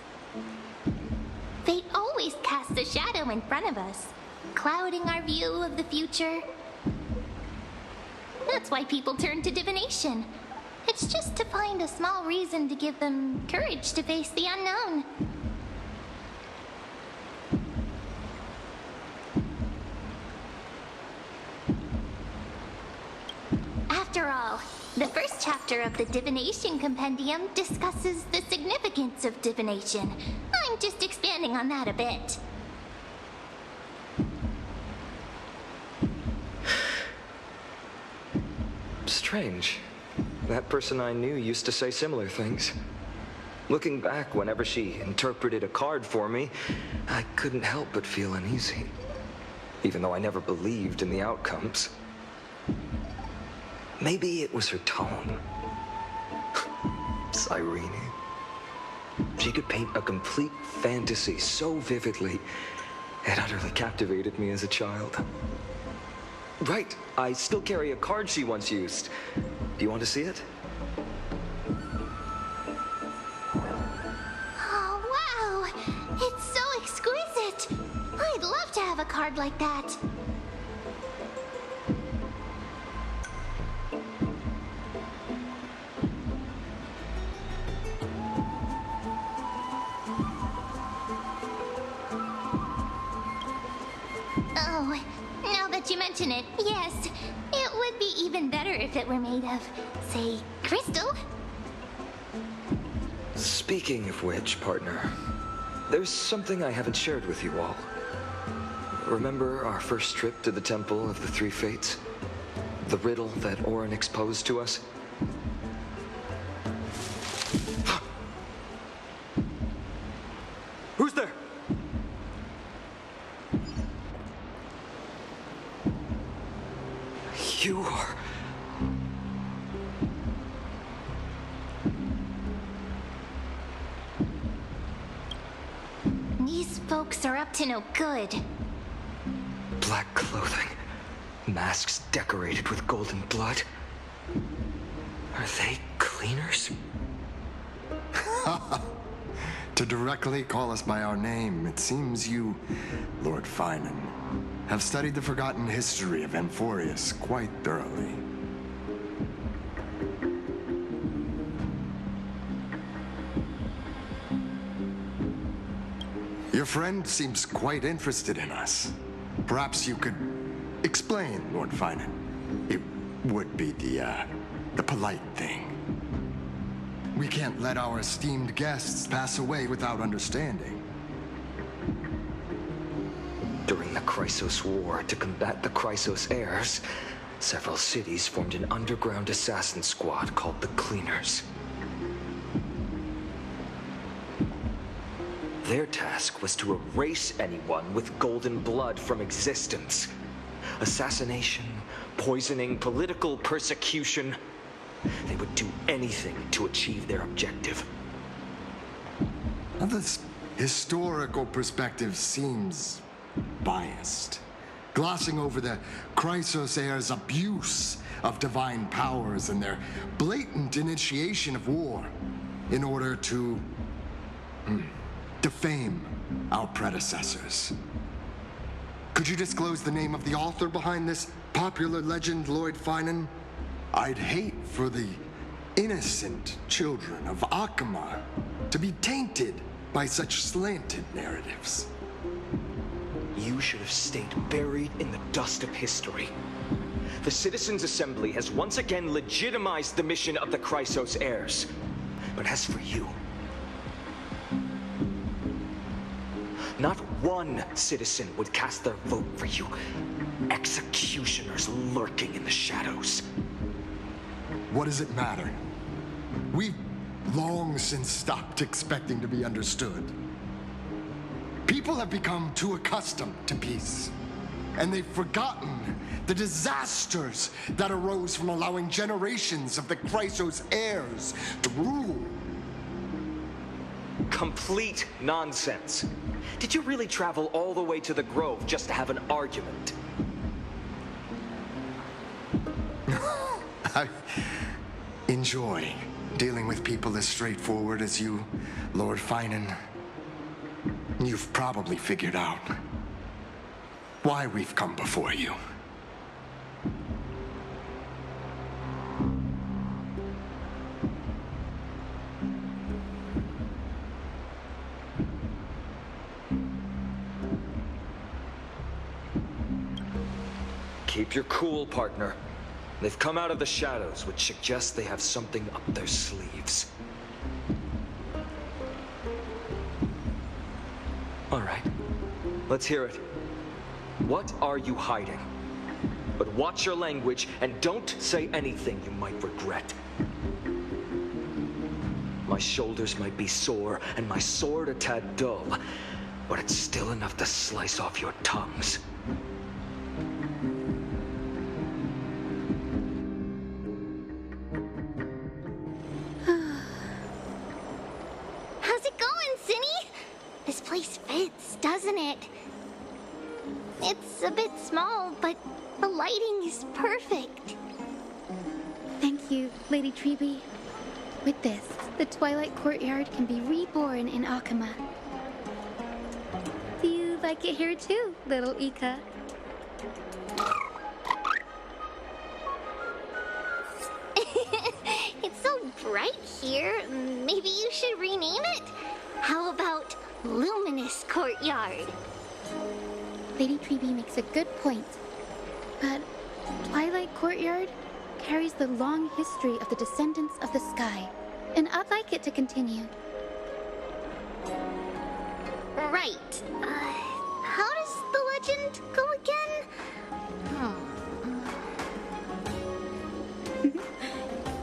Fate always casts a shadow in front of us, clouding our view of the future. That's why people turn to divination. It's just to find a small reason to give them courage to face the unknown. After all, the first chapter of the Divination Compendium discusses the significance of divination. I'm just expanding on that a bit. Strange. That person I knew used to say similar things. Looking back, whenever she interpreted a card for me, I couldn't help but feel uneasy. Even though I never believed in the outcomes. Maybe it was her tone. Cyrene. She could paint a complete fantasy so vividly, it utterly captivated me as a child. Right, I still carry a card she once used. Do you want to see it? Oh, wow! It's so exquisite! I'd love to have a card like that. Oh, now that you mention it, yes. It would be even better if it were made of, say, crystal. Speaking of which, partner, there's something I haven't shared with you all. Remember our first trip to the Temple of the Three Fates? The riddle that Orynyx posed to us? Who's there? You are... These folks are up to no good. Black clothing, masks decorated with golden blood. Are they cleaners? To directly call us by our name, it seems you, Lord Finan, have studied the forgotten history of Amphorius quite thoroughly. Your friend seems quite interested in us. Perhaps you could explain, Lord Finan. It would be the polite thing. We can't let our esteemed guests pass away without understanding. During the Chrysos War, to combat the Chrysos heirs, several cities formed an underground assassin squad called the Cleaners. Their task was to erase anyone with golden blood from existence. Assassination, poisoning, political persecution. They would do anything to achieve their objective. Now, this historical perspective seems biased. glossing over the Chrysos heirs' abuse of divine powers and their blatant initiation of war in order to defame our predecessors. Could you disclose the name of the author behind this popular legend, Lord Finan? I'd hate for the innocent children of Akama to be tainted by such slanted narratives. You should have stayed buried in the dust of history. The Citizens' Assembly has once again legitimized the mission of the Chrysos heirs. But as for you, not one citizen would cast their vote for you. Executioners lurking in the shadows. What does it matter? We've long since stopped expecting to be understood. People have become too accustomed to peace, and they've forgotten the disasters that arose from allowing generations of the Chrysos heirs to rule. Complete nonsense. Did you really travel all the way to the Grove just to have an argument? I enjoy dealing with people as straightforward as you, Lord Finan. You've probably figured out why we've come before you. Keep your cool, partner. They've come out of the shadows, which suggests they have something up their sleeves. All right, let's hear it. What are you hiding? But watch your language and don't say anything you might regret. My shoulders might be sore and my sword a tad dull, but it's still enough to slice off your tongues. How's it going, Cinny? This place fits, doesn't it? It's a bit small, but the lighting is perfect. Thank you, Lady Treeby. With this, the Twilight Courtyard can be reborn in Akama. Do you like it here too, little Ika? It's so bright here. Maybe you should rename it? How about Luminous Courtyard? Lady Treeby makes a good point. But Twilight Courtyard carries the long history of the descendants of the sky, and I'd like it to continue. Right. How does the legend go again?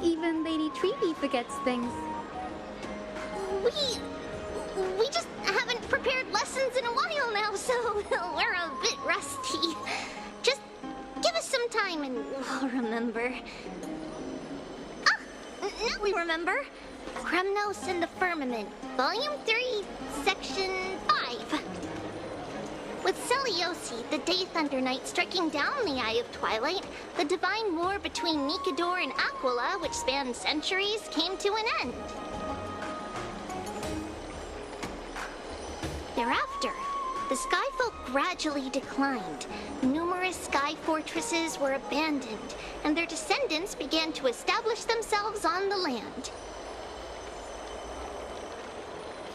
Even Lady Treeby forgets things. We just haven't prepared lessons in a while now, so we're a bit rusty. Just give us some time and we'll remember. Now we remember. Kremnos and the Firmament, Volume 3, Section 5. With Seliosi, the Day Thunder Knight, striking down the Eye of Twilight, the divine war between Nikador and Aquila, which spanned centuries, came to an end. Thereafter, the Skyfolk gradually declined. Numerous sky fortresses were abandoned, and their descendants began to establish themselves on the land.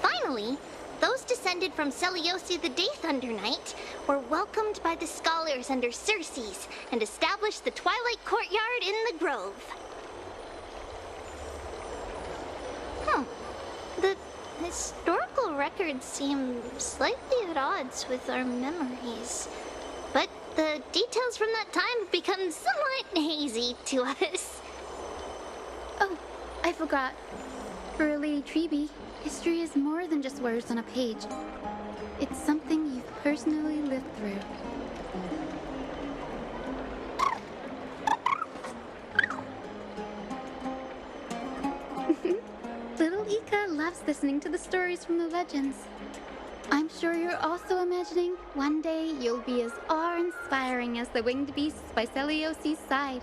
Finally, those descended from Seliosi the Day Thunder Knight were welcomed by the scholars under Circes and established the Twilight Courtyard in the Grove. The historical records seem slightly at odds with our memories, but the details from that time have become somewhat hazy to us. Oh, I forgot. For Lady Treeby, history is more than just words on a page. It's something you've personally lived through. Little Ika loves listening to the stories from the legends. I'm sure you're also imagining one day you'll be as awe-inspiring as the winged beasts by Celiosi's side.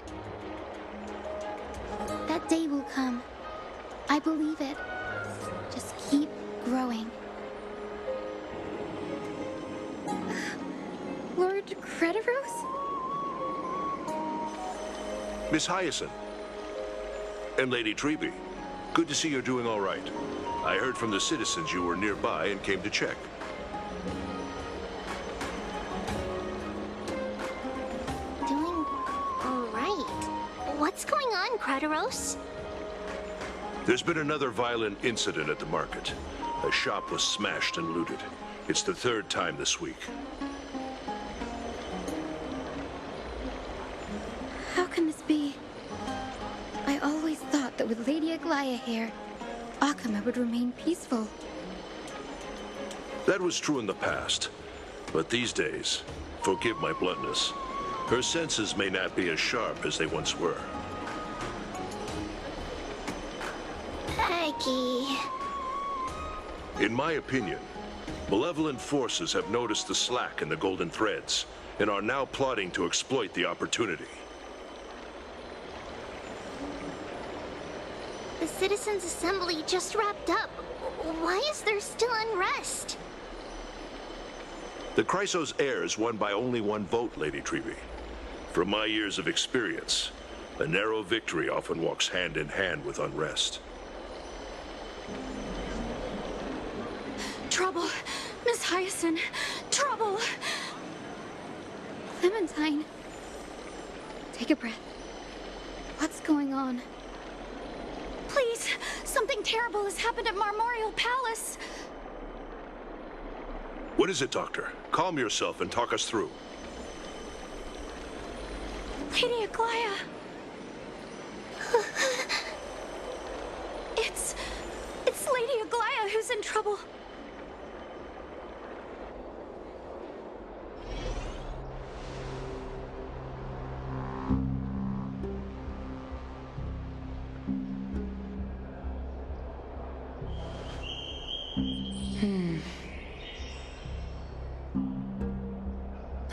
That day will come. I believe it. Just keep growing. Lord Crediros? Miss Hyacinth. And Lady Treby. Good to see you're doing all right. I heard from the citizens you were nearby and came to check. Doing all right. What's going on, Crediros? There's been another violent incident at the market. A shop was smashed and looted. It's the third time this week. How can this be? I always thought that with Lady Aglaya here, Akama would remain peaceful. That was true in the past. But these days, forgive my bluntness, her senses may not be as sharp as they once were. Peggy. In my opinion, malevolent forces have noticed the slack in the golden threads and are now plotting to exploit the opportunity. The Citizens' Assembly just wrapped up. Why is there still unrest? The Chrysos heirs won by only one vote, Lady Treby. From my years of experience, a narrow victory often walks hand in hand with unrest. Trouble! Miss Hyacinth! Trouble! Clementine. Take a breath. What's going on? Please! Something terrible has happened at Marmorial Palace! What is it, Doctor? Calm yourself and talk us through. Lady Aglaya! It's Lady Aglaya who's in trouble.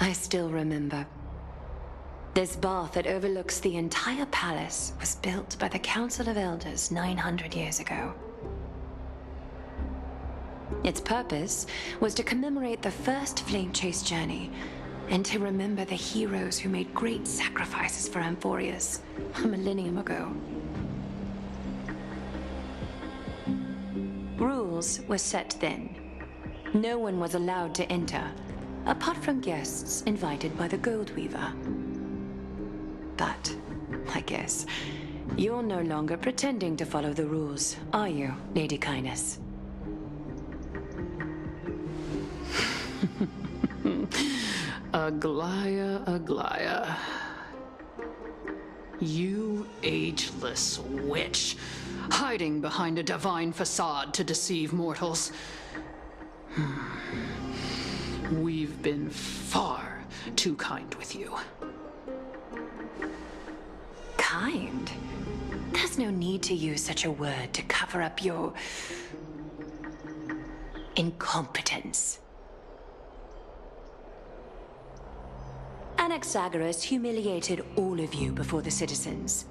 I still remember. This bath that overlooks the entire palace was built by the Council of Elders 900 years ago. Its purpose was to commemorate the first flame chase journey and to remember the heroes who made great sacrifices for Amphorius a millennium ago. Rules were set then. No one was allowed to enter, apart from guests invited by the Gold Weaver. But, I guess, you're no longer pretending to follow the rules, are you, Lady Kindness? Aglaya, Aglaya. You ageless witch, hiding behind a divine facade to deceive mortals. We've been far too kind with you. Kind? There's no need to use such a word to cover up your incompetence. Anaxagoras humiliated all of you before the citizens.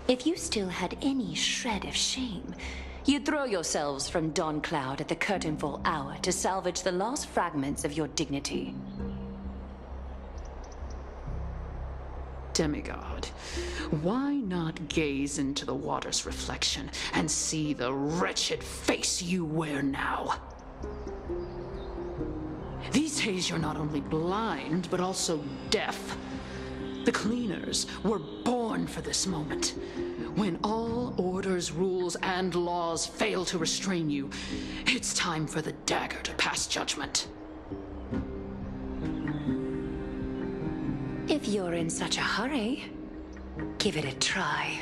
If you still had any shred of shame, you'd throw yourselves from dawn cloud at the curtainfall hour to salvage the last fragments of your dignity. Demigod, why not gaze into the water's reflection and see the wretched face you wear now? These days you're not only blind, but also deaf. The cleaners were born for this moment. When all orders, rules, and laws fail to restrain you, it's time for the dagger to pass judgment. If you're in such a hurry, give it a try.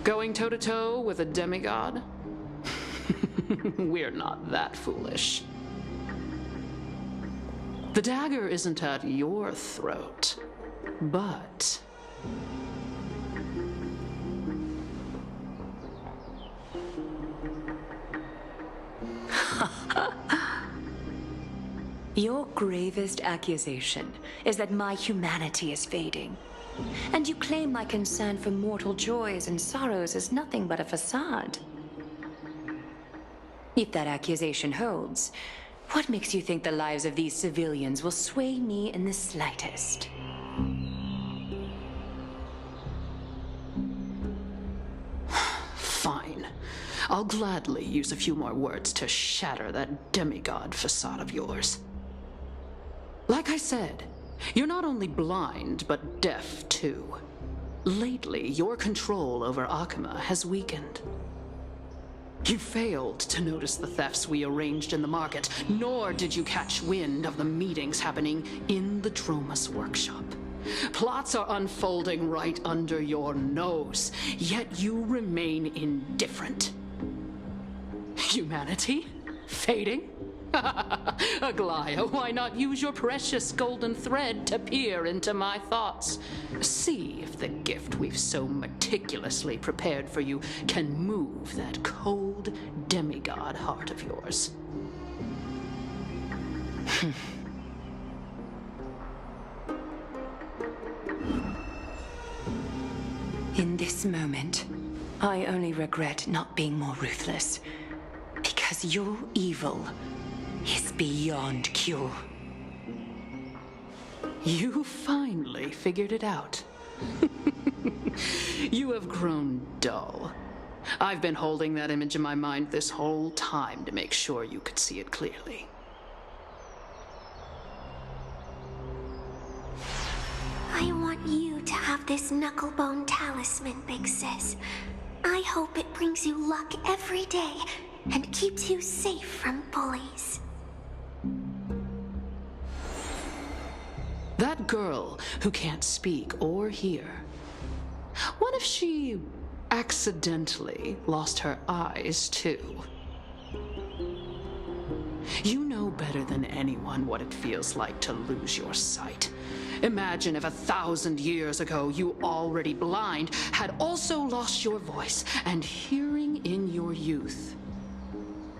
Going toe-to-toe with a demigod? We're not that foolish. The dagger isn't at your throat, but... Your gravest accusation is that my humanity is fading. And you claim my concern for mortal joys and sorrows is nothing but a facade. If that accusation holds, what makes you think the lives of these civilians will sway me in the slightest? Fine. I'll gladly use a few more words to shatter that demigod facade of yours. Like I said, you're not only blind, but deaf too. Lately, your control over Akuma has weakened. You failed to notice the thefts we arranged in the market, nor did you catch wind of the meetings happening in the Tromas workshop. Plots are unfolding right under your nose, yet you remain indifferent. Humanity? Fading? Aglaya, why not use your precious golden thread to peer into my thoughts? See if the gift we've so meticulously prepared for you can move that cold demigod heart of yours. In this moment, I only regret not being more ruthless, because your evil is beyond cure. You finally figured it out. You have grown dull. I've been holding that image in my mind this whole time to make sure you could see it clearly. I want you to have this knucklebone talisman, Big Sis. I hope it brings you luck every day and keeps you safe from bullies. That girl who can't speak or hear, what if she accidentally lost her eyes too? You know better than anyone what it feels like to lose your sight. Imagine if 1,000 years ago you, already blind, had also lost your voice and hearing in your youth.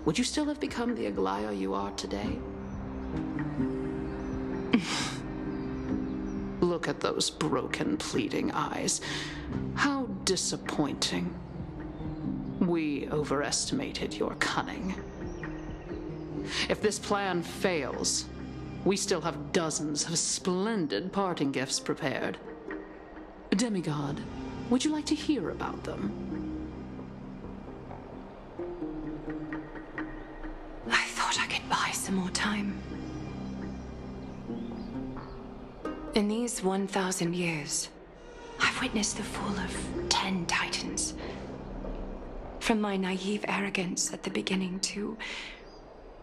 Would you still have become the Aglaya you are today? Look at those broken, pleading eyes. How disappointing. We overestimated your cunning. If this plan fails, we still have dozens of splendid parting gifts prepared. Demigod, would you like to hear about them? I thought I could buy some more time. In these 1,000 years, I've witnessed the fall of 10 titans. From my naive arrogance at the beginning to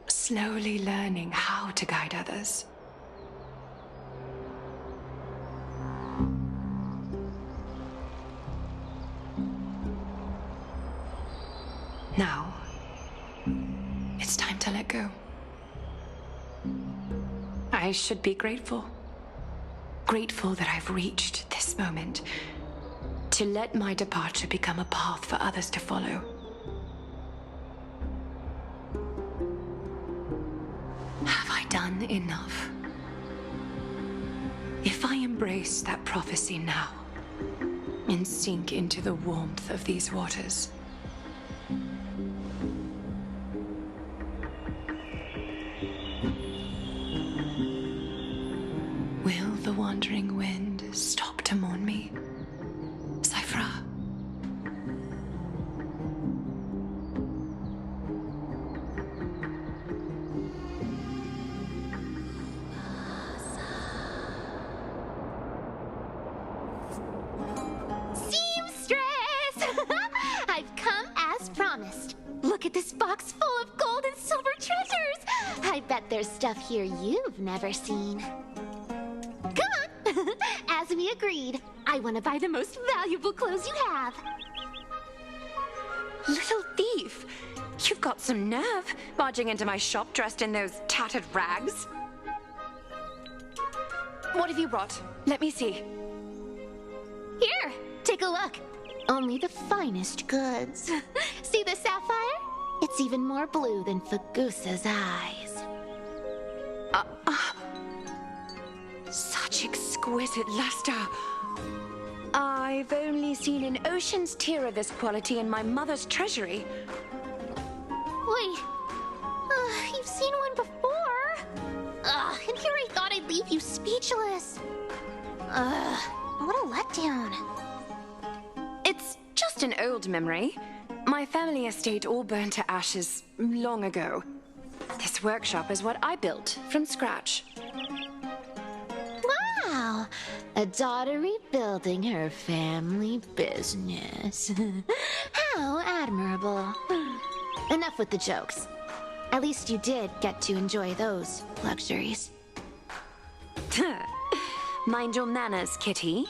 slowly learning how to guide others. Now, it's time to let go. I should be grateful. Grateful that I've reached this moment, to let my departure become a path for others to follow. Have I done enough? If I embrace that prophecy now and sink into the warmth of these waters, will the wandering wind stop to mourn me, Cyphra? Seamstress! I've come as promised. Look at this box full of gold and silver treasures. I bet there's stuff here you've never seen. Come on! As we agreed, I want to buy the most valuable clothes you have. Little thief! You've got some nerve, barging into my shop dressed in those tattered rags. What have you brought? Let me see. Here, take a look. Only the finest goods. See the sapphire? It's even more blue than Fagusa's eyes. Such exquisite luster. I've only seen an ocean's tear of this quality in my mother's treasury. Wait. You've seen one before? And here I thought I'd leave you speechless. What a letdown. It's just an old memory. My family estate all burned to ashes long ago. This workshop is what I built from scratch. Wow! A daughter rebuilding her family business. How admirable. Enough with the jokes. At least you did get to enjoy those luxuries. Mind your manners, Kitty.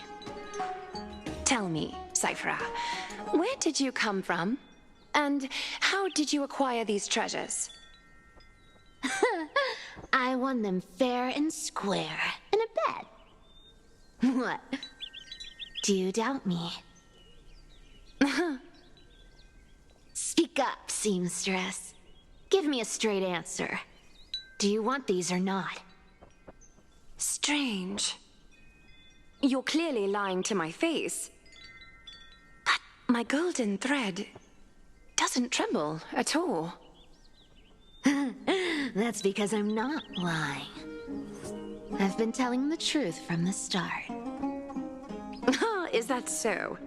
Tell me, Cyphera, where did you come from? And how did you acquire these treasures? I won them fair and square in a bet. What? Do you doubt me? Speak up, seamstress. Give me a straight answer. Do you want these or not? Strange. You're clearly lying to my face. But my golden thread doesn't tremble at all. That's because I'm not lying. I've been telling the truth from the start. Is that so?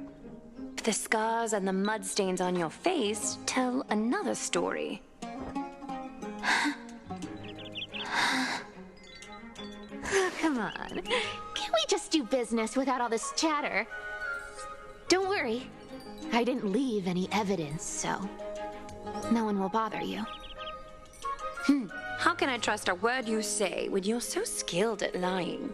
The scars and the mud stains on your face tell another story. Come on. Can't we just do business without all this chatter? Don't worry. I didn't leave any evidence, so no one will bother you. How can I trust a word you say when you're so skilled at lying?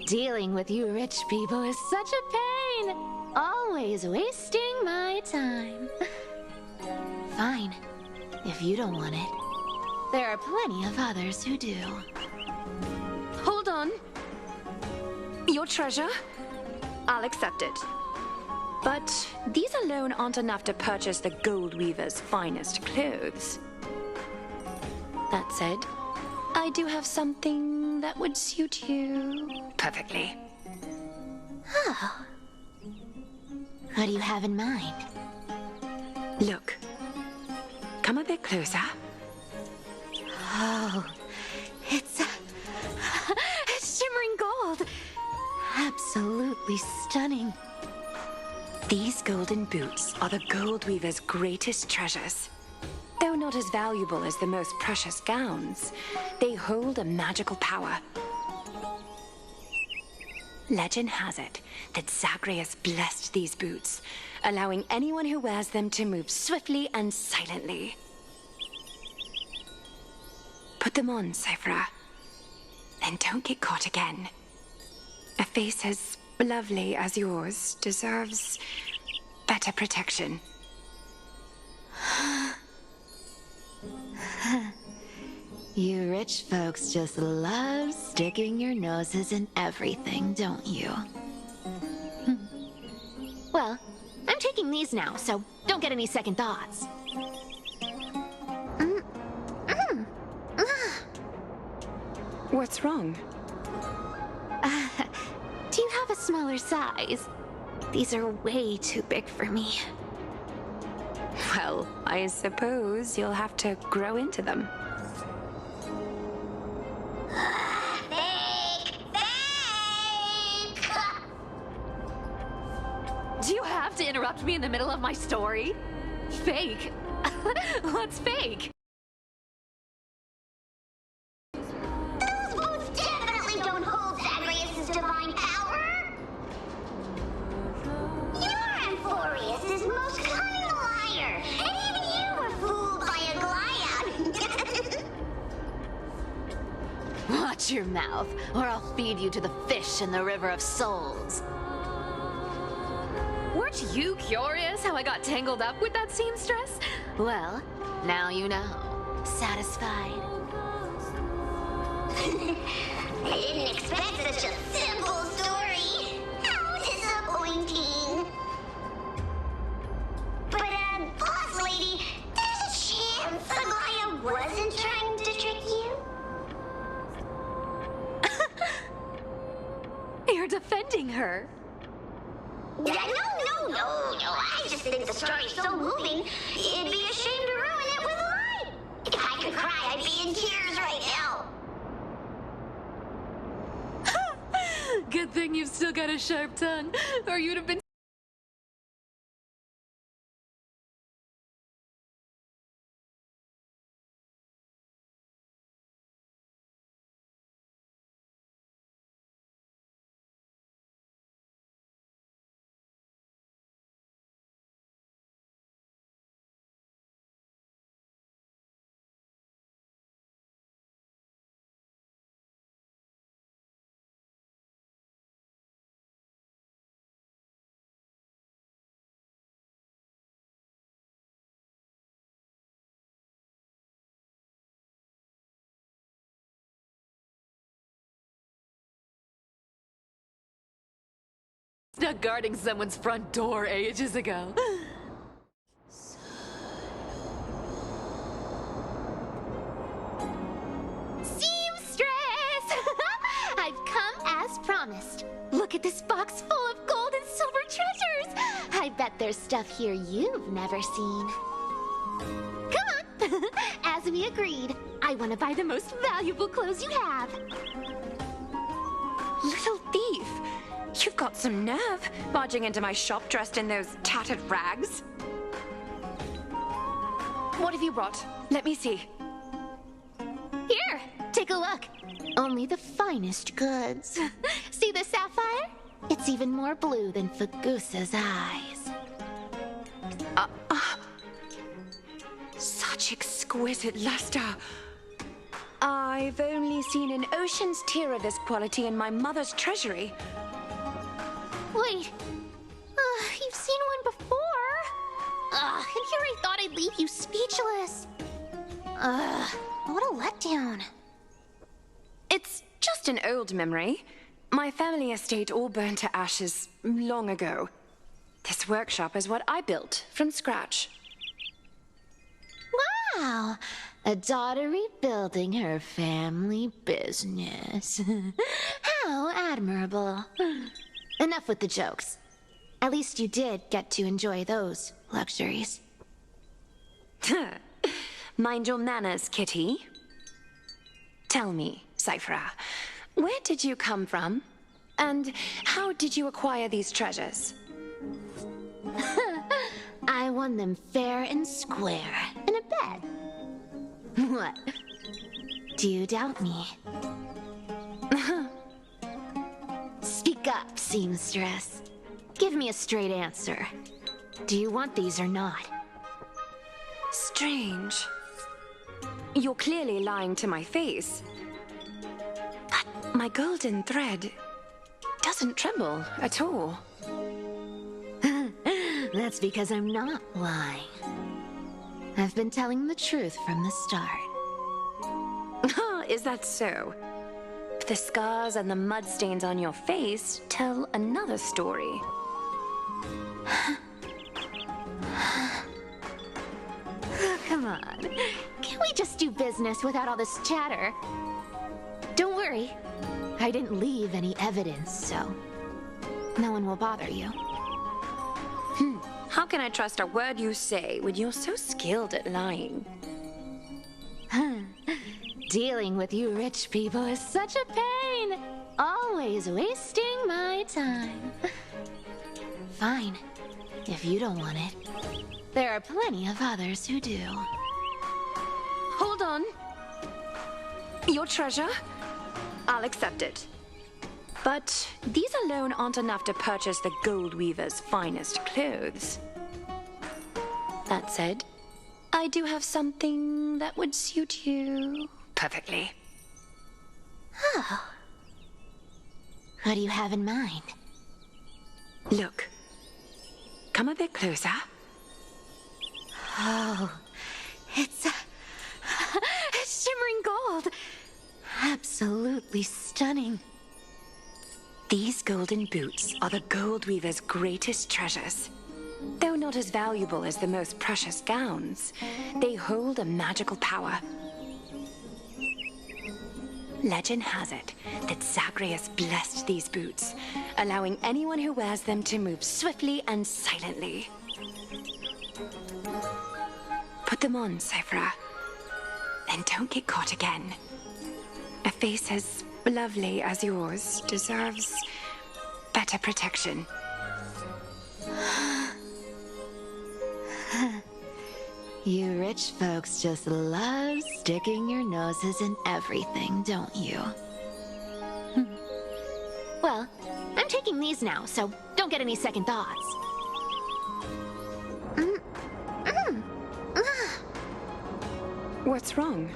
Dealing with you rich people is such a pain. Always wasting my time. Fine, if you don't want it. There are plenty of others who do. Hold on. Your treasure? I'll accept it. But these alone aren't enough to purchase the Gold Weaver's finest clothes. That said, I do have something that would suit you perfectly. Oh. What do you have in mind? Look. Come a bit closer. Oh, it's shimmering gold. Absolutely stunning. These golden boots are the Gold Weaver's greatest treasures. Though not as valuable as the most precious gowns, they hold a magical power. Legend has it that Zagreus blessed these boots, allowing anyone who wears them to move swiftly and silently. Put them on, Cyphera. Then don't get caught again. A face as lovely as yours deserves better protection. You rich folks just love sticking your noses in everything, don't you? Well, I'm taking these now, so don't get any second thoughts. What's wrong? Do you have a smaller size? These are way too big for me. Well, I suppose you'll have to grow into them. Do you have to interrupt me in the middle of my story? Fake? What's fake? Those boots definitely don't hold Zagreus' divine power! You're Amphorius' most cunning liar, and even you were fooled by a Glyad. Watch your mouth, or I'll feed you to the fish in the River of Souls. Weren't you curious how I got tangled up with that seamstress? Well, now you know. Satisfied? I didn't expect such a simple story. How disappointing. But, boss lady, there's a chance Aglaia wasn't trying to you're defending her. No. I just think the story's so moving, it'd be a shame to ruin it with a lie. If I could cry, I'd be in tears right now. Good thing you've still got a sharp tongue, or you'd have been stuck guarding someone's front door ages ago. Seamstress! I've come as promised. Look at this box full of gold and silver treasures. I bet there's stuff here you've never seen. Come on! As we agreed, I want to buy the most valuable clothes you have. Little thief! You've got some nerve, barging into my shop dressed in those tattered rags. What have you brought? Let me see. Here, take a look. Only the finest goods. See the sapphire? It's even more blue than Fagusa's eyes. Such exquisite luster. I've only seen an ocean's tear of this quality in my mother's treasury. Wait, you've seen one before? And here I thought I'd leave you speechless. What a letdown. It's just an old memory. My family estate all burned to ashes long ago. This workshop is what I built from scratch. Wow, a daughter rebuilding her family business. How admirable. Enough with the jokes. At least you did get to enjoy those luxuries. Mind your manners, Kitty. Tell me, Cyphera, where did you come from? And how did you acquire these treasures? I won them fair and square in a bet. What? Do you doubt me? Speak up, seamstress. Give me a straight answer. Do you want these or not? Strange. You're clearly lying to my face. But my golden thread doesn't tremble at all. That's because I'm not lying. I've been telling the truth from the start. Is that so? The scars and the mud stains on your face tell another story. Come on. Can we just do business without all this chatter? Don't worry. I didn't leave any evidence, so no one will bother you. How can I trust a word you say when you're so skilled at lying? Dealing with you rich people is such a pain. Always wasting my time. Fine, if you don't want it. There are plenty of others who do. Hold on. Your treasure? I'll accept it. But these alone aren't enough to purchase the Gold Weaver's finest clothes. That said, I do have something that would suit you perfectly. Oh. What do you have in mind? Look. Come a bit closer. Oh, it's shimmering gold. Absolutely stunning. These golden boots are the Gold Weaver's greatest treasures. Though not as valuable as the most precious gowns, they hold a magical power. Legend has it that Zagreus blessed these boots, allowing anyone who wears them to move swiftly and silently. Put them on, Cyphra. Then don't get caught again. A face as lovely as yours deserves better protection. You rich folks just love sticking your noses in everything, don't you? Well, I'm taking these now, so don't get any second thoughts. What's wrong?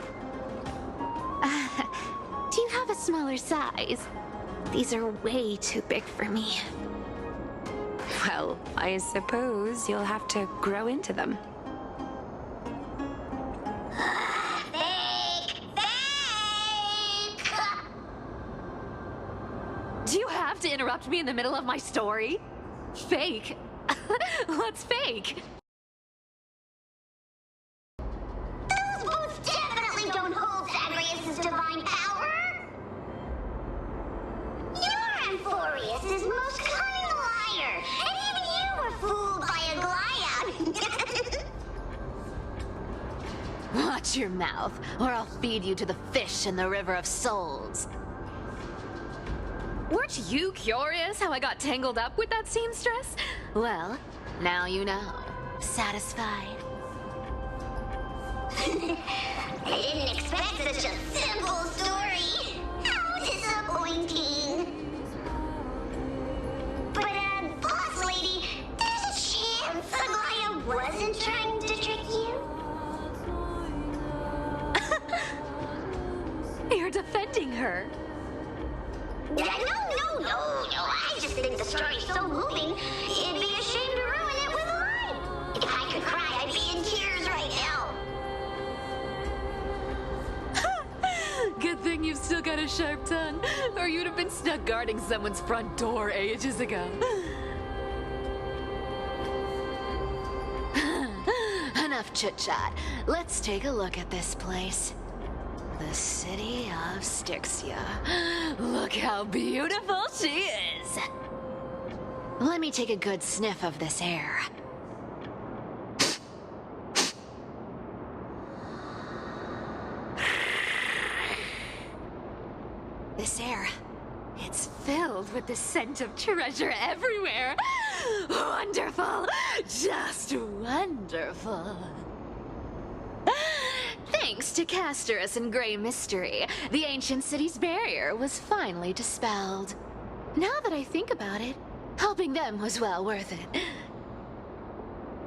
Do you have a smaller size? These are way too big for me. Well, I suppose you'll have to grow into them. Do you have to interrupt me in the middle of my story? Fake? What's fake? Those boots definitely don't hold Zagreus' divine power! You're Amphorius' most cunning liar, and even you were fooled by a Glion! Watch your mouth, or I'll feed you to the fish in the River of Souls. Weren't you curious how I got tangled up with that seamstress? Well, now you know. Satisfied? I didn't expect such a simple story. How disappointing. But, boss lady, there's a chance Aglaya wasn't trying to trick you? You're defending her. No. I just think the story's so moving, it'd be a shame to ruin it with a lie. If I could cry, I'd be in tears right now. Good thing you've still got a sharp tongue, or you'd have been stuck guarding someone's front door ages ago. Enough chit-chat. Let's take a look at this place. The city of Styxia. Look how beautiful she is! Let me take a good sniff of this air. This air, it's filled with the scent of treasure everywhere. Wonderful! Just wonderful. Thanks to Castorus and Grey Mystery, the ancient city's barrier was finally dispelled. Now that I think about it, helping them was well worth it.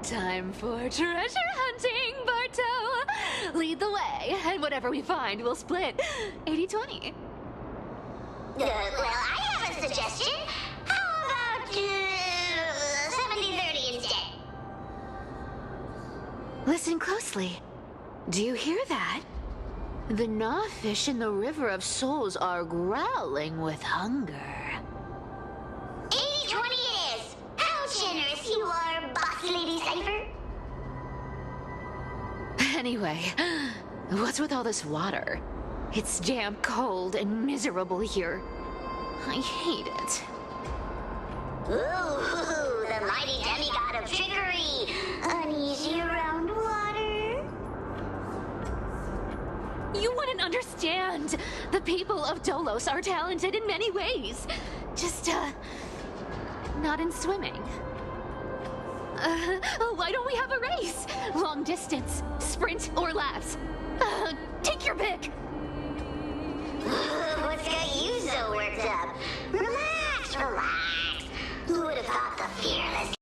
Time for treasure hunting, Barto! Lead the way, and whatever we find, we'll split 80-20. Well, I have a suggestion. How about 70-30 instead? Listen closely. Do you hear that? The gnawfish in the River of Souls are growling with hunger. 80-20 it is! How generous you are, boss lady Cypher! Anyway, what's with all this water? It's damp, cold, and miserable here. I hate it. Ooh, the mighty demigod of trickery! Uneasy around water? You wouldn't understand. The people of Dolos are talented in many ways. Just, not in swimming. Why don't we have a race? Long distance, sprint, or laps? Take your pick. What's got you so worked up? Relax. Who would have thought the fearless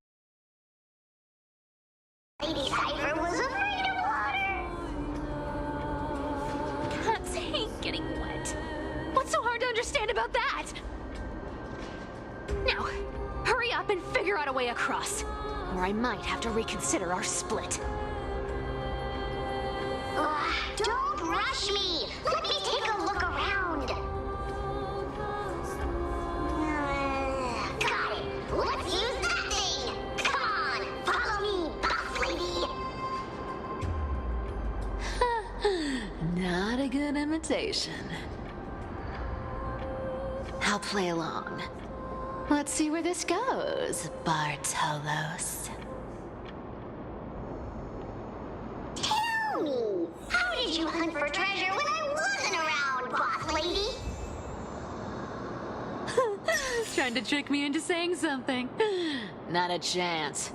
Lady Cypher was afraid of water? Cats hate getting wet. What's so hard to understand about that? Now, hurry up and figure out a way across, or I might have to reconsider our split. Don't rush me! Let me take a look around! Got it! Let's use that thing! Come on! Follow me, boss lady! Not a good imitation. I'll play along. Let's see where this goes, Bartolos. Tell me, how did you hunt for treasure when I wasn't around, boss lady? Trying to trick me into saying something. Not a chance.